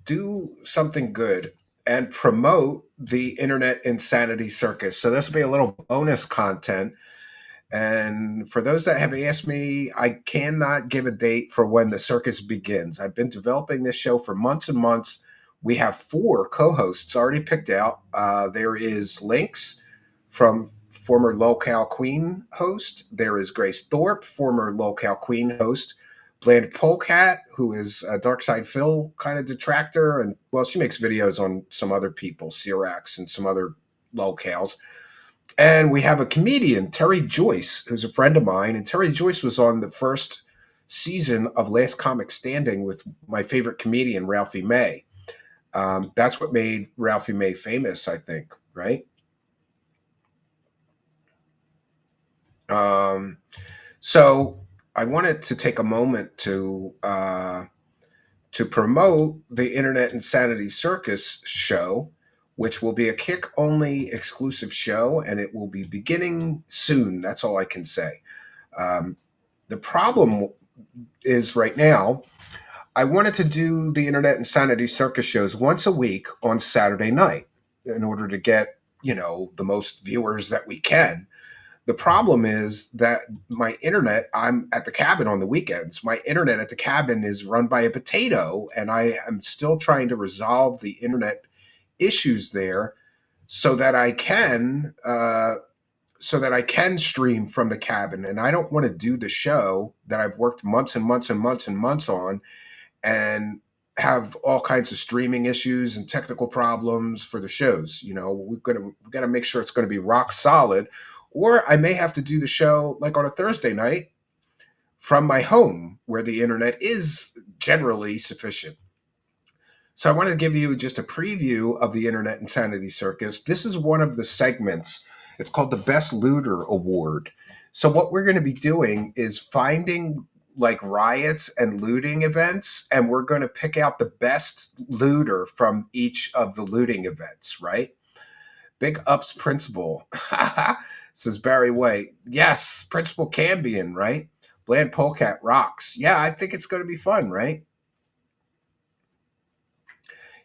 do something good and promote the Internet Insanity Circus. So this will be a little bonus content. And for those that have asked me, I cannot give a date for when the circus begins. I've been developing this show for months and months. We have 4 co-hosts already picked out. There is Lynx from former Locale Queen host. There is Grace Thorpe, former Locale Queen host. Bland Polecat, who is a DARKSYDEPHIL kind of detractor. And, well, she makes videos on some other people, Cyrax and some other locales. And we have a comedian, Terry Joyce, who's a friend of mine. And Terry Joyce was on the first season of Last Comic Standing with my favorite comedian, Ralphie May. That's what made Ralphie May famous, I think, right? So I wanted to take a moment to promote the Internet Insanity Circus show, which will be a kick-only exclusive show, and it will be beginning soon. That's all I can say. The problem is right now, I wanted to do the Internet Insanity Circus shows once a week on Saturday night in order to get, the most viewers that we can. The problem is that my internet, I'm at the cabin on the weekends. My internet at the cabin is run by a potato, and I am still trying to resolve the internet issues there so that I can stream from the cabin. And I don't want to do the show that I've worked months and months and months and months on and have all kinds of streaming issues and technical problems for the shows. We've got to make sure it's going to be rock solid. Or I may have to do the show like on a Thursday night from my home where the internet is generally sufficient. So I want to give you just a preview of the Internet Insanity Circus. This is one of the segments. It's called the Best Looter Award. So what we're going to be doing is finding like riots and looting events, and we're going to pick out the best looter from each of the looting events, right? Big ups, Principal, says Barry White. Yes, Principal Cambion, right? Bland Polecat rocks. Yeah, I think it's going to be fun, right?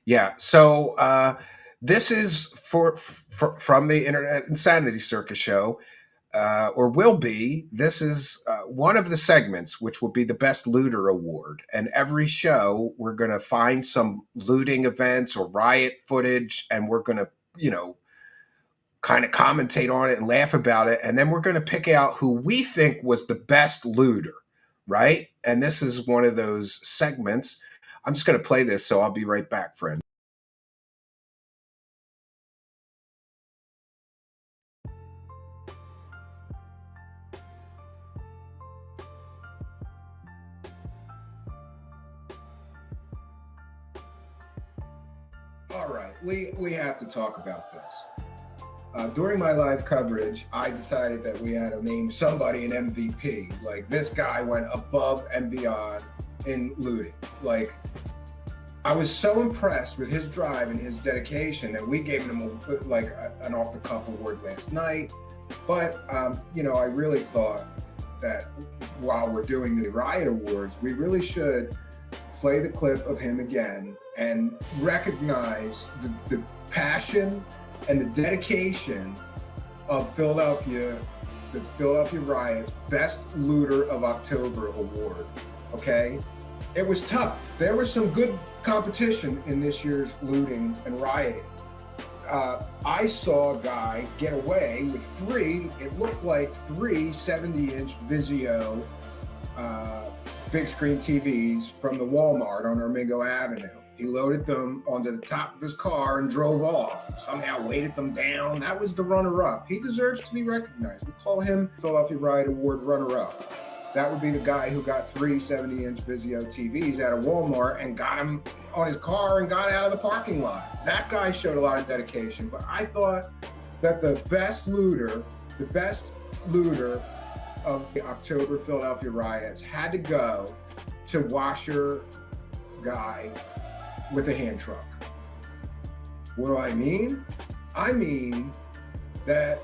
Yeah, so this is from the Internet Insanity Circus show. Or will be, this is one of the segments, which will be the Best Looter Award. And every show, we're going to find some looting events or riot footage, and we're going to, kind of commentate on it and laugh about it. And then we're going to pick out who we think was the best looter, right? And this is one of those segments. I'm just going to play this, so I'll be right back, friends. All right, we have to talk about this. During my live coverage, I decided that we had to name somebody an MVP. Like, this guy went above and beyond in looting. Like, I was so impressed with his drive and his dedication that we gave him an off-the-cuff award last night. But, I really thought that while we're doing the Riot Awards, we really should play the clip of him again and recognize the passion and the dedication of the Philadelphia Riot's Best Looter of October award, okay? It was tough. There was some good competition in this year's looting and rioting. I saw a guy get away with it looked like three 70-inch Vizio big screen TVs from the Walmart on Armingo Avenue. He loaded them onto the top of his car and drove off. Somehow weighted them down. That was the runner-up. He deserves to be recognized. We call him Philadelphia Riot Award runner-up. That would be the guy who got three 70-inch Vizio TVs out of Walmart and got them on his car and got out of the parking lot. That guy showed a lot of dedication, but I thought that the best looter of the October Philadelphia riots had to go to washer guy with a hand truck. What do I mean? I mean that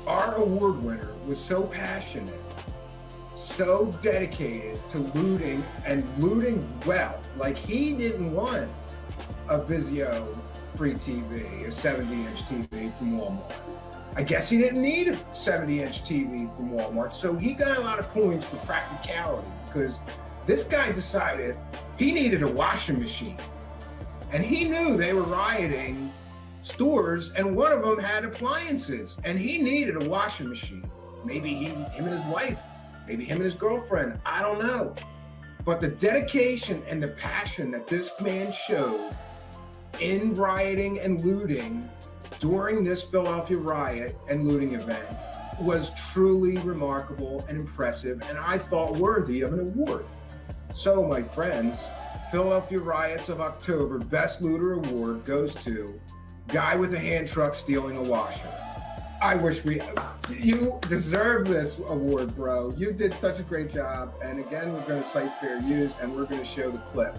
our award winner was so passionate, so dedicated to looting and looting well. Like, he didn't want a Vizio free TV, a 70-inch TV from Walmart. I guess he didn't need a 70-inch TV from Walmart, so he got a lot of points for practicality, because this guy decided he needed a washing machine. And he knew they were rioting stores, and one of them had appliances, and he needed a washing machine. Maybe him and his wife, maybe him and his girlfriend, I don't know. But the dedication and the passion that this man showed in rioting and looting during this Philadelphia riot and looting event was truly remarkable and impressive, and I thought worthy of an award. So, my friends, Philadelphia Riots of October Best Looter Award goes to guy with a hand truck stealing a washer. I wish you deserve this award, bro. You did such a great job. And again, we're going to cite fair use, and we're going to show the clip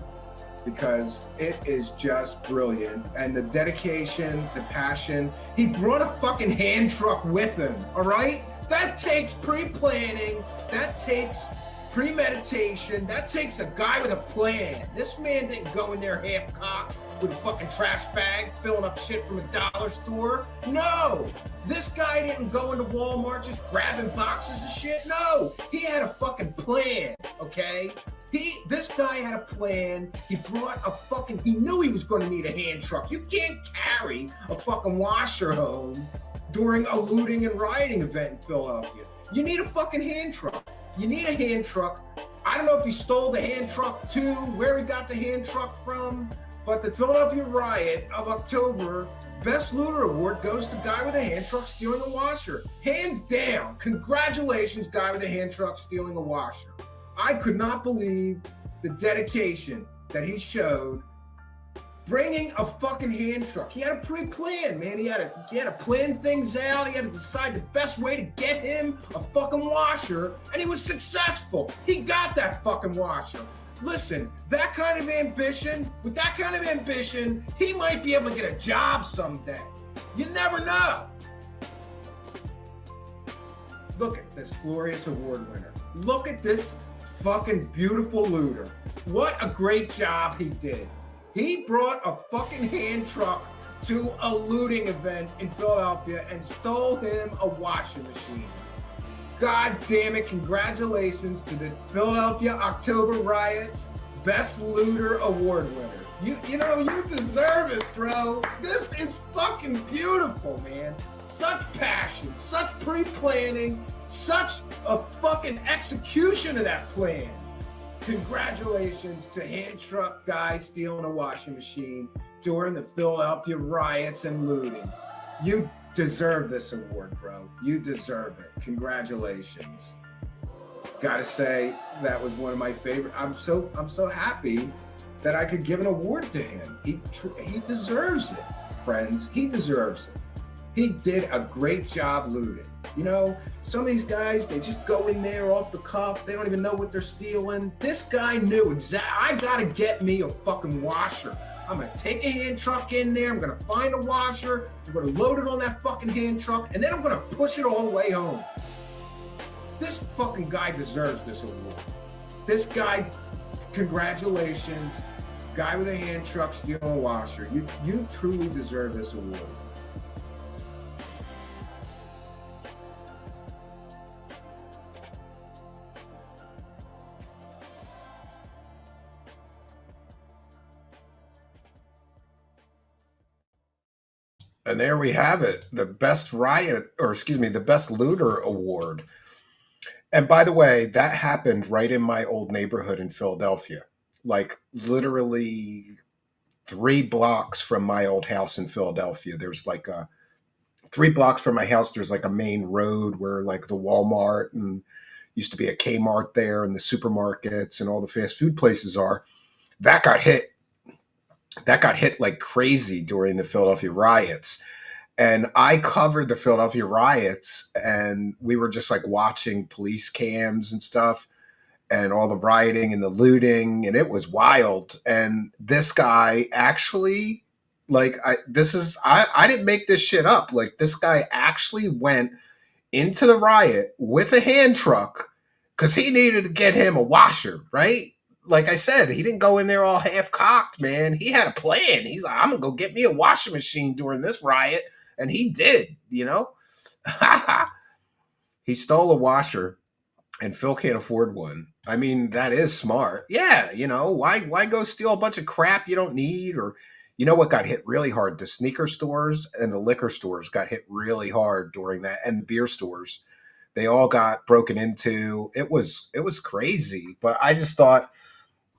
because it is just brilliant. And the dedication, the passion. He brought a fucking hand truck with him, all right? That takes pre-planning. That takes premeditation. That takes a guy with a plan. This man didn't go in there half-cocked with a fucking trash bag filling up shit from a dollar store. No! This guy didn't go into Walmart just grabbing boxes of shit. No! He had a fucking plan, okay? This guy had a plan. He brought he knew he was going to need a hand truck. You can't carry a fucking washer home during a looting and rioting event in Philadelphia. You need a fucking hand truck. You need a hand truck. I don't know if he stole the hand truck too, where he got the hand truck from, but the Philadelphia Riot of October Best Looter Award goes to guy with a hand truck stealing a washer. Hands down, congratulations, guy with a hand truck stealing a washer. I could not believe the dedication that he showed bringing a fucking hand truck. He had a pre-plan, man. He had to plan things out. He had to decide the best way to get him a fucking washer, and he was successful. He got that fucking washer. Listen, that kind of ambition, with that kind of ambition, he might be able to get a job someday. You never know. Look at this glorious award winner. Look at this fucking beautiful looter. What a great job he did. He brought a fucking hand truck to a looting event in Philadelphia and stole him a washing machine. God damn it, congratulations to the Philadelphia October Riots Best Looter Award winner. You know, you deserve it, bro. This is fucking beautiful, man. Such passion, such pre-planning, such a fucking execution of that plan. Congratulations to hand truck guy stealing a washing machine during the Philadelphia riots and looting. You deserve this award, bro. You deserve it. Congratulations. Gotta say, that was one of my favorite. I'm so happy that I could give an award to him. He deserves it, friends. He deserves it. He did a great job looting. You know, some of these guys, they just go in there off the cuff. They don't even know what they're stealing. This guy knew exactly, I gotta get me a fucking washer. I'm gonna take a hand truck in there. I'm gonna find a washer. I'm gonna load it on that fucking hand truck. And then I'm gonna push it all the way home. This fucking guy deserves this award. This guy, congratulations. Guy with a hand truck stealing a washer. You truly deserve this award. And there we have it, the best looter award. And by the way, that happened right in my old neighborhood in Philadelphia, like literally 3 blocks from my old house in Philadelphia. There's like 3 blocks from my house. There's like a main road where like the Walmart and used to be a Kmart there and the supermarkets and all the fast food places are. That got hit like crazy during the Philadelphia riots. And I covered the Philadelphia riots, and we were just like watching police cams and stuff and all the rioting and the looting, and it was wild. And this guy actually, like, I didn't make this shit up. Like, this guy actually went into the riot with a hand truck because he needed to get him a washer, right? Like I said, he didn't go in there all half-cocked, man. He had a plan. He's like, I'm going to go get me a washing machine during this riot. And he did, you know? He stole a washer, and Phil can't afford one. I mean, that is smart. Yeah, you know, why go steal a bunch of crap you don't need? Or, you know what got hit really hard? The sneaker stores and the liquor stores got hit really hard during that, and beer stores. They all got broken into. It was crazy. But I just thought,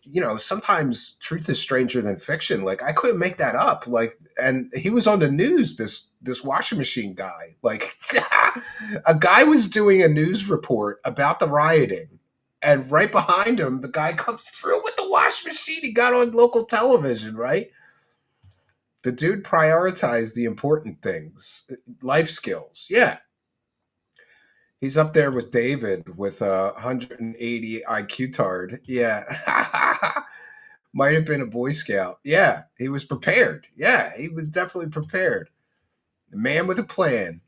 you know, sometimes truth is stranger than fiction. Like, I couldn't make that up. Like, and he was on the news, this washing machine guy. Like, a guy was doing a news report about the rioting, and right behind him, the guy comes through with the washing machine he got on local television, right? The dude prioritized the important things, life skills. Yeah. He's up there with David with a 180 IQ tard. Yeah. Might have been a Boy Scout. Yeah. He was prepared. Yeah. He was definitely prepared. The man with a plan.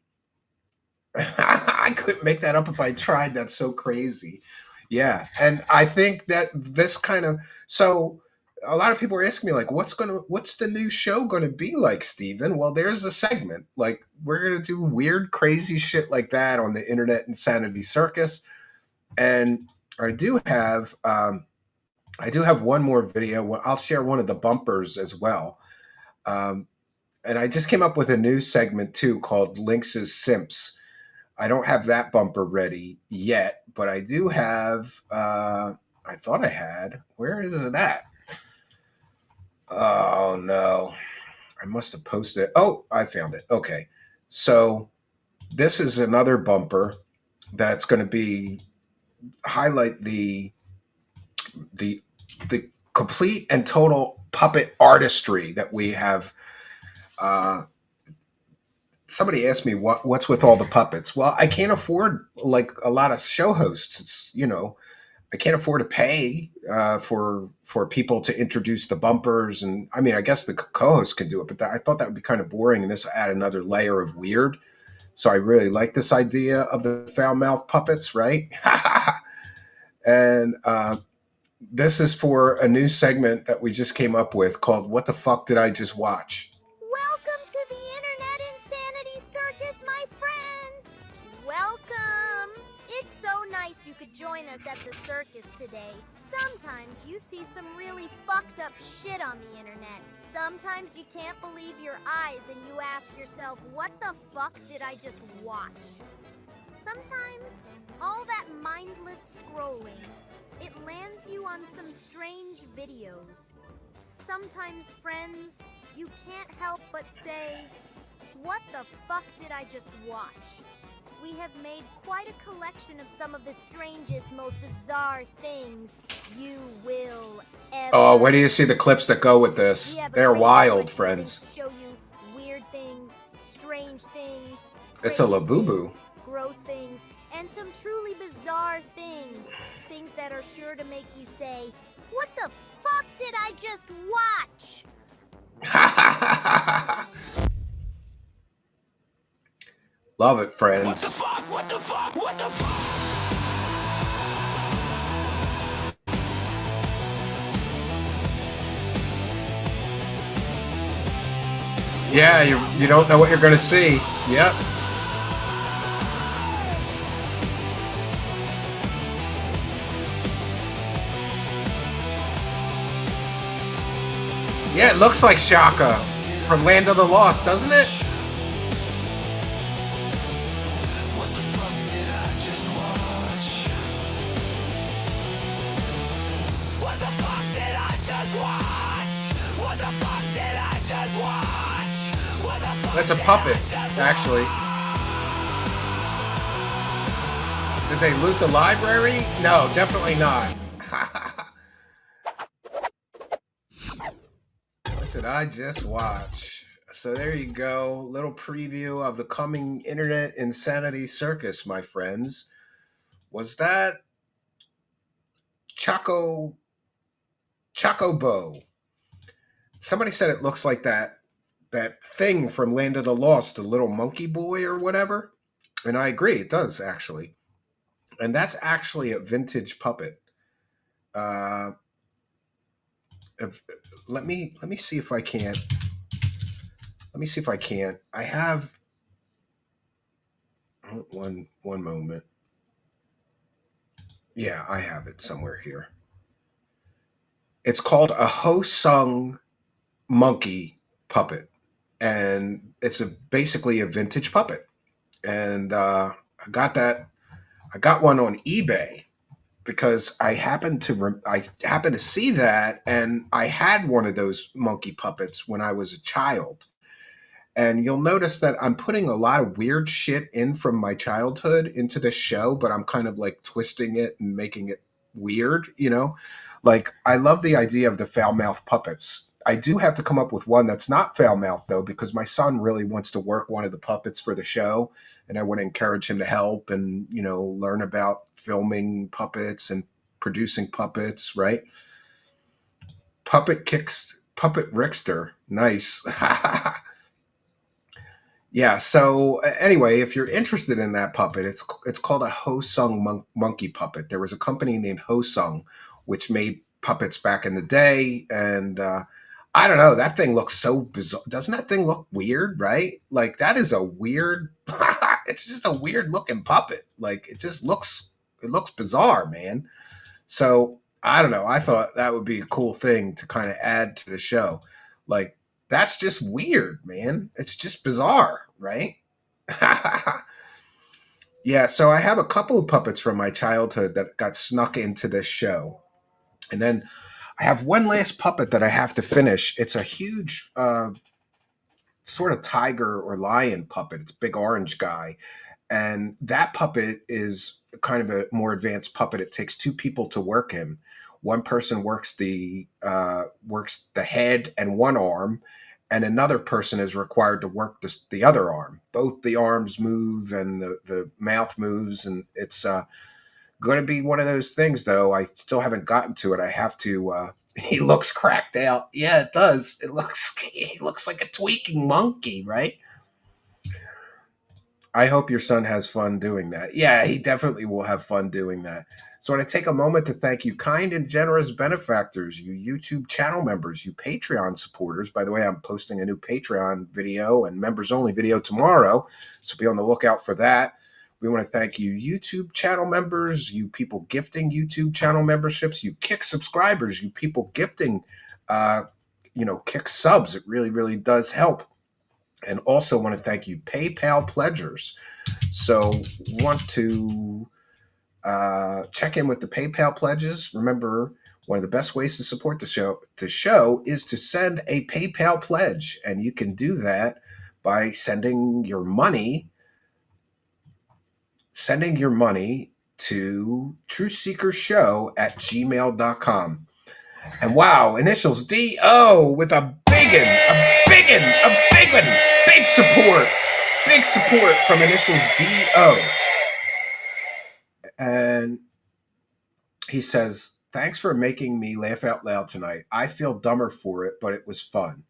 I couldn't make that up if I tried. That's so crazy. Yeah. And I think that this kind of, so a lot of people are asking me, like, what's the new show going to be like, Steven? Well, there's a segment. Like, we're going to do weird, crazy shit like that on the Internet Insanity Circus. And I do have one more video. I'll share one of the bumpers as well. And I just came up with a new segment too called Lynx's Simps. I don't have that bumper ready yet, but I do have, I thought I had, where is it at? Oh no, I must have posted it. Oh, I found it. Okay. So this is another bumper that's going to be highlight the complete and total puppet artistry that we have. Somebody asked me what's with all the puppets. Well, I can't afford like a lot of show hosts. It's, you know, I can't afford to pay for people to introduce the bumpers, and I mean, I guess the co-host can do it, but I thought that would be kind of boring, and this will add another layer of weird. So I really like this idea of the foul mouth puppets, right? And this is for a new segment that we just came up with called "What the Fuck Did I Just Watch?" Welcome to the Internet Insanity Circus, my friends! Welcome! It's so nice you could join us at the circus today. Sometimes you see some really fucked up shit on the internet. Sometimes you can't believe your eyes and you ask yourself, what the fuck did I just watch? Sometimes all that mindless scrolling, it lands you on some strange videos. Sometimes, friends, you can't help but say, what the fuck did I just watch? We have made quite a collection of some of the strangest, most bizarre things you will ever. Oh, where do you see the clips that go with this? They're wild, friends. To show you weird things, strange things, It's a Labubu. gross things, and some truly bizarre things. Things that are sure to make you say, what the fuck did I just watch? Love it, friends. What the fuck? What the fuck? What the fuck? Yeah, you don't know what you're gonna see. Yep. Yeah, it looks like Shaka from Land of the Lost, doesn't it? What the fuck did I just watch? What the fuck did I just watch? What the fuck did I just watch? What the fuck? That's a puppet, actually. Did they loot the library? No, definitely not. What did I just watch? So there you go. Little preview of the coming Internet Insanity Circus, my friends. Was that Chocobo? Somebody said it looks like that thing from Land of the Lost, the little monkey boy or whatever. And I agree, it does actually. And that's actually a vintage puppet. Let me see if I can't. Let me see if I can't. I have one moment. Yeah, I have it somewhere here. It's called a Ho-Sung monkey puppet, and it's basically a vintage puppet. And I got one on eBay because I happened to see that, and I had one of those monkey puppets when I was a child. And you'll notice that I'm putting a lot of weird shit in from my childhood into this show, but I'm kind of like twisting it and making it weird, you know? Like, I love the idea of the foul mouth puppets. I do have to come up with one that's not foul mouth, though, because my son really wants to work one of the puppets for the show, and I want to encourage him to help and, you know, learn about filming puppets and producing puppets, right? Puppet Rickster. Nice. Yeah, so anyway, if you're interested in that puppet, it's called a Ho-Sung monkey puppet. There was a company named Ho-Sung, which made puppets back in the day, and I don't know, that thing looks so bizarre. Doesn't that thing look weird, right? Like, that is a weird, it's just a weird looking puppet. Like, it looks bizarre, man. So, I don't know, I thought that would be a cool thing to kind of add to the show. Like, that's just weird, man. It's just bizarre, right? Yeah, so I have a couple of puppets from my childhood that got snuck into this show. And then I have one last puppet that I have to finish. It's a huge sort of tiger or lion puppet. It's a big orange guy. And that puppet is kind of a more advanced puppet. It takes two people to work him. one person works the head and one arm, and another person is required to work the other arm. Both the arms move and the mouth moves, and it's going to be one of those things, though. I still haven't gotten to it. I have to. He looks cracked out. Yeah, it does. He looks like a tweaking monkey, right? I hope your son has fun doing that. Yeah, he definitely will have fun doing that. So I want to take a moment to thank you, kind and generous benefactors, you YouTube channel members, you Patreon supporters. By the way, I'm posting a new Patreon video and members only video tomorrow, so be on the lookout for that. We want to thank you, YouTube channel members, you people gifting YouTube channel memberships, you Kick subscribers, you people gifting, Kick subs. It really, really does help. And also want to thank you, PayPal pledgers. So want to check in with the PayPal pledges. Remember, one of the best ways to support the show is to send a PayPal pledge. And you can do that by sending your money to truthseekershow@gmail.com. And wow, initials D-O with a big one. Big support from initials D-O. And he says, thanks for making me laugh out loud tonight. I feel dumber for it, but it was fun.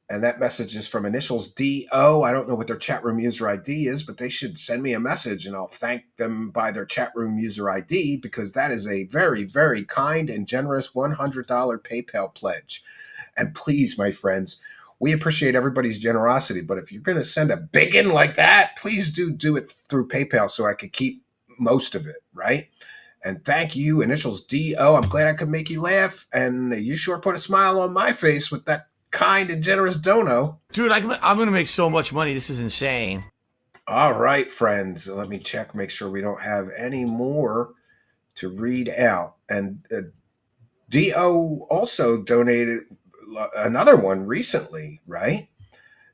And that message is from initials D-O. I don't know what their chat room user ID is, but they should send me a message and I'll thank them by their chat room user ID, because that is a very, very kind and generous $100 PayPal pledge. And please, my friends, we appreciate everybody's generosity, but if you're going to send a big one like that, please do it through PayPal so I could keep most of it, right? And thank you, initials D-O. I'm glad I could make you laugh, and you sure put a smile on my face with that kind and generous dono. Dude, I'm going to make so much money. This is insane. All right, friends. Let me check, make sure we don't have any more to read out. And D-O also donated another one recently, right?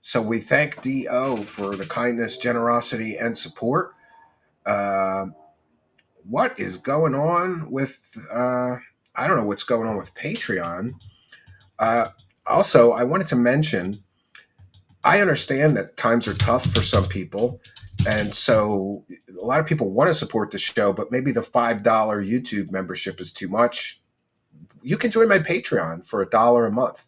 So we thank D-O for the kindness, generosity, and support. What is going on with, I don't know what's going on with Patreon. Also, I wanted to mention, I understand that times are tough for some people. And so a lot of people want to support the show, but maybe the $5 YouTube membership is too much. You can join my Patreon for $1 a month.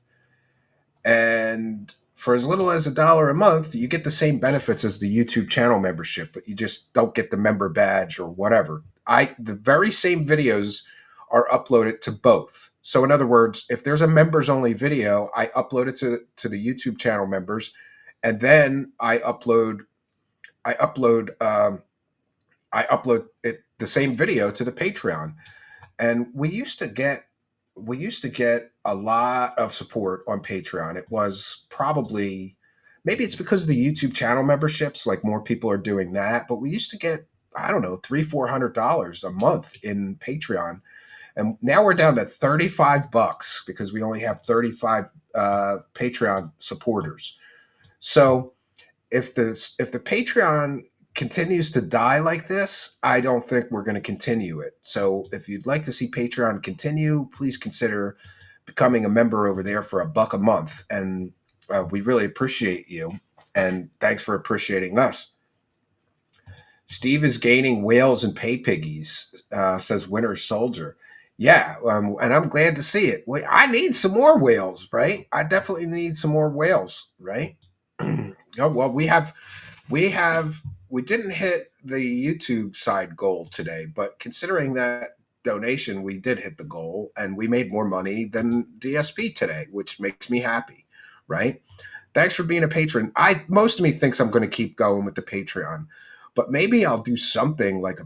And for as little as $1 a month, you get the same benefits as the YouTube channel membership, but you just don't get the member badge or whatever. The very same videos are uploaded to both. So in other words, if there's a members only video, I upload it to the YouTube channel members, and then I upload it, the same video, to the Patreon. And we used to get a lot of support on Patreon. It was probably, maybe it's because of the YouTube channel memberships, like more people are doing that, but we used to get, I don't know, $300-400 a month in Patreon. And now we're down to $35 because we only have 35 Patreon supporters. So if the Patreon continues to die like this, I don't think we're going to continue it. So if you'd like to see Patreon continue, please consider becoming a member over there for $1 a month. And we really appreciate you. And thanks for appreciating us. Steve is gaining whales and pay piggies, says Winter Soldier. Yeah, and I'm glad to see it. I need some more whales, right? I definitely need some more whales, right? Well, we didn't hit the YouTube side goal today, but considering that donation, we did hit the goal, and we made more money than DSP today, which makes me happy, right? Thanks for being a patron. Most of me thinks I'm going to keep going with the Patreon, but maybe I'll do something like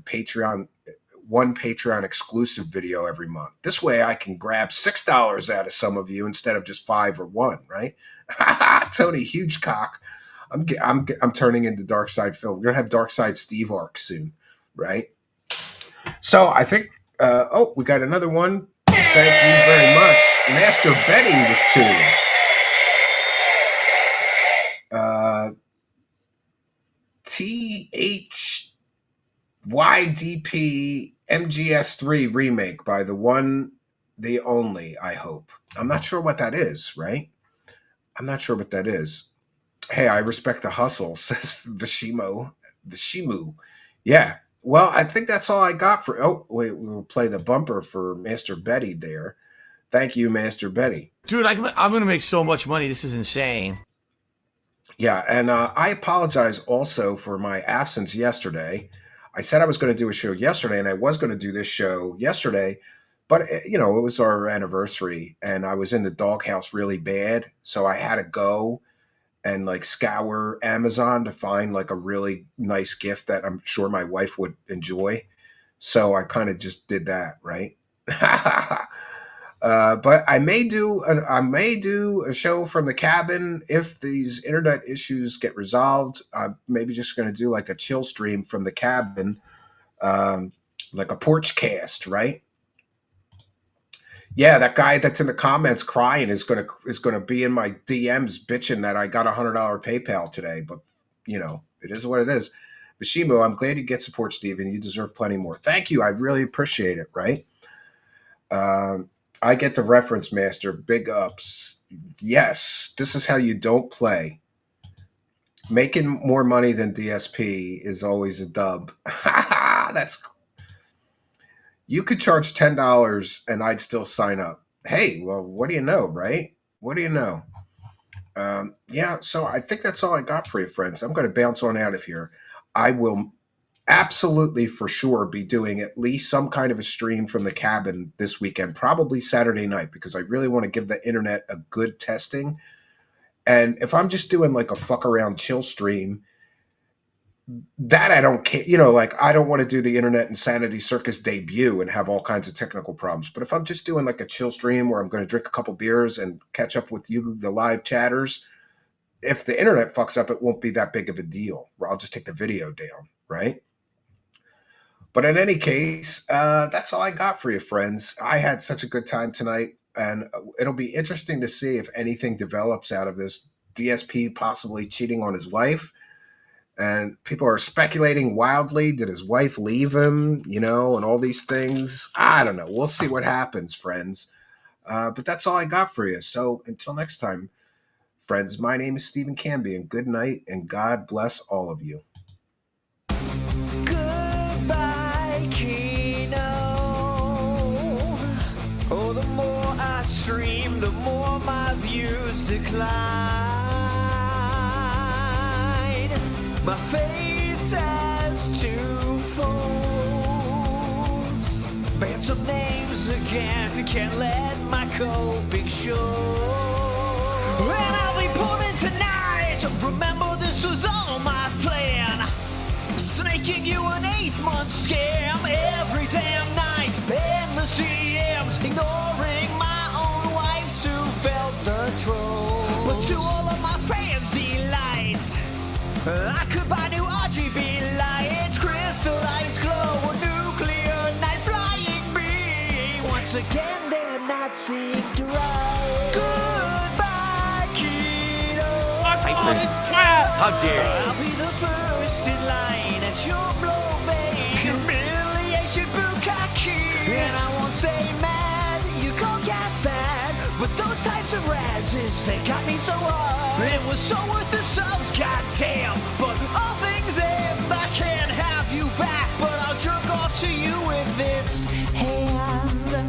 one Patreon exclusive video every month. This way I can grab $6 out of some of you instead of just $5 or $1, right? Tony, huge cock. I'm turning into Darkside Phil. We're gonna have Darkside Steve arc soon, right? So I think we got another one. Thank you very much, Master Betty with 2. THYDP MGS3 remake by the one The only, I hope. I'm not sure what that is, right? I'm not sure what that is. Hey, I respect the hustle, says Vishimu. Yeah. Well, I think that's all I got for. Oh, wait, we'll play the bumper for Master Betty there. Thank you, Master Betty. Dude, I'm going to make so much money. This is insane. Yeah, and I apologize also for my absence yesterday. I said I was going to do a show yesterday, and I was going to do this show yesterday, but it was our anniversary, and I was in the doghouse really bad, so I had to go and like scour Amazon to find like a really nice gift that I'm sure my wife would enjoy. So I kind of just did that, right? But I may do a show from the cabin if these internet issues get resolved. I'm maybe just going to do like a chill stream from the cabin, like a porch cast, right? Yeah, that guy that's in the comments crying is gonna be in my DMs bitching that I got $100 PayPal today. But it is what it is. Bishimu, I'm glad you get support, Steven. You deserve plenty more. Thank you. I really appreciate it. Right. I get the reference, Master. Big ups. Yes, this is how you don't play. Making more money than DSP is always a dub. That's. You could charge $10 and I'd still sign up. Hey, well, what do you know, right? What do you know? Yeah, so I think that's all I got for you, friends. I'm going to bounce on out of here. I will absolutely for sure be doing at least some kind of a stream from the cabin this weekend, probably Saturday night, because I really want to give the internet a good testing. And if I'm just doing like a fuck around chill stream, that I don't care, like I don't want to do the Internet Insanity Circus debut and have all kinds of technical problems. But if I'm just doing like a chill stream where I'm going to drink a couple beers and catch up with you, the live chatters, if the internet fucks up, it won't be that big of a deal. I'll just take the video down, right? But in any case, that's all I got for you, friends. I had such a good time tonight, and it'll be interesting to see if anything develops out of this. DSP possibly cheating on his wife. And people are speculating wildly. Did his wife leave him, and all these things? I don't know. We'll see what happens, friends. But that's all I got for you. So until next time, friends, my name is Stephen Canby, and good night, and God bless all of you. Goodbye, Kino. Oh, the more I stream, the more my views decline. My face has two folds. Bands of names again, can't let my coping show. And I'll be pulling tonight. Remember, this was all my plan. Snaking you an 8-month scam every damn night. Endless DMs, ignoring my own wife to felt the trolls. But to all of my fans' delights, I could buy new RGB lights, crystallized glow, a nuclear night flying me. Once again, they're not synced right. Goodbye, kiddo. How dare you? I'll be the first in line at your blow, babe. Humiliation, bukkake. And I won't say mad, you can't get fat. But those types of razzes, they got me so hard. It was so worth the subs, goddamn. But all things end, I can't have you back. But I'll jerk off to you with this hand.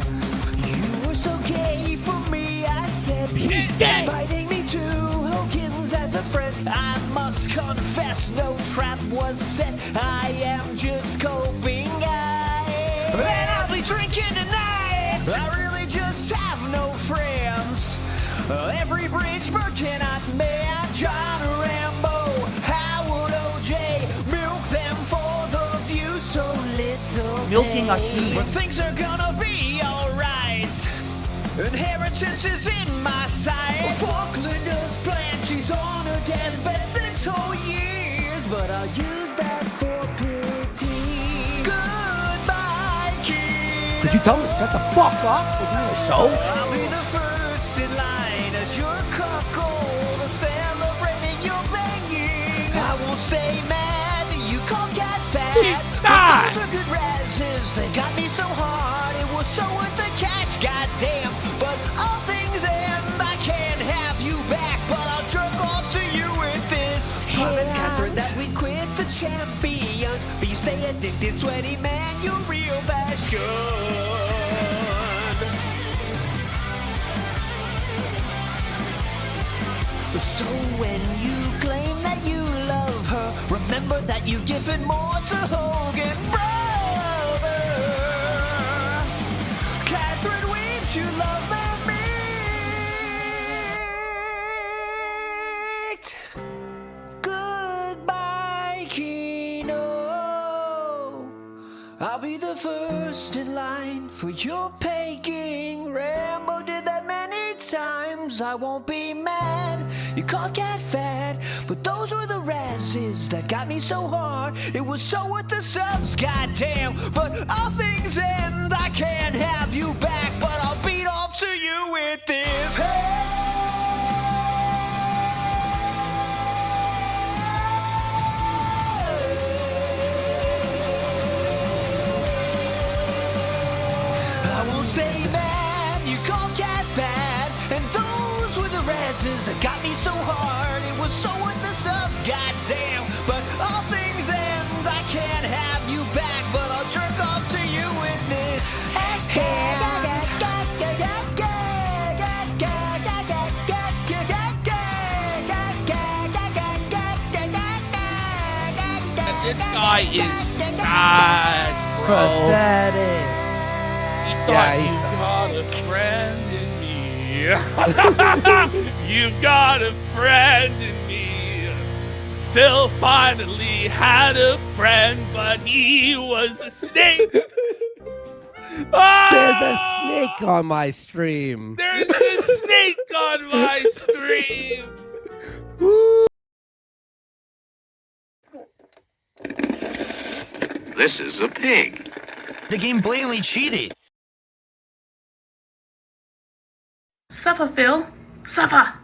You were so gay for me, I said. Inviting me to Hogan's as a friend. I must confess, no trap was set. I am just coping, and I'll be drinking tonight. I really just have no friends. Every bridge burnt cannot man. John Rambo, Howard OJ, milk them for the view so little. Milking a kid. But things are gonna be alright. Inheritance is in my sight. Fuck Linda's plan, she's on her deathbed 6 whole years. But I'll use that for pity. Goodbye, kid. Could you tell me to shut the fuck up? We're doing a show? I'll be the first in line as your cuckold, celebrating your banging. I won't stay mad, you can't get fat. She's not. Those are good razzes, they got me so hard. It was so worth the cash, goddamn. sweaty man, you're real passion. So when you claim that you love her, remember that you've given more to Hogan, brother. Catherine weeps, you love me. Goodbye, Kino. I'll be the first in line for your pegging. Rambo did that many times. I won't be mad. You can't get fat, but those were the razzes that got me so hard. It was so worth the subs, goddamn. But all things end. I can't have you back, but I'll beat off to you with this. I won't stay mad, you can't get fat. And those were the razzes that got me so hard. It was so worth the subs, goddamn. But all things end, I can't have you back, but I'll jerk off to you with this hand. This guy is sad, bro. Pathetic. He thought you got a friend in me. You've got a friend in me. Phil finally had a friend, but he was a snake. There's a snake on my stream. There's a snake on my stream. This is a pig. The game blatantly cheated. Suffer, Phil. Suffer.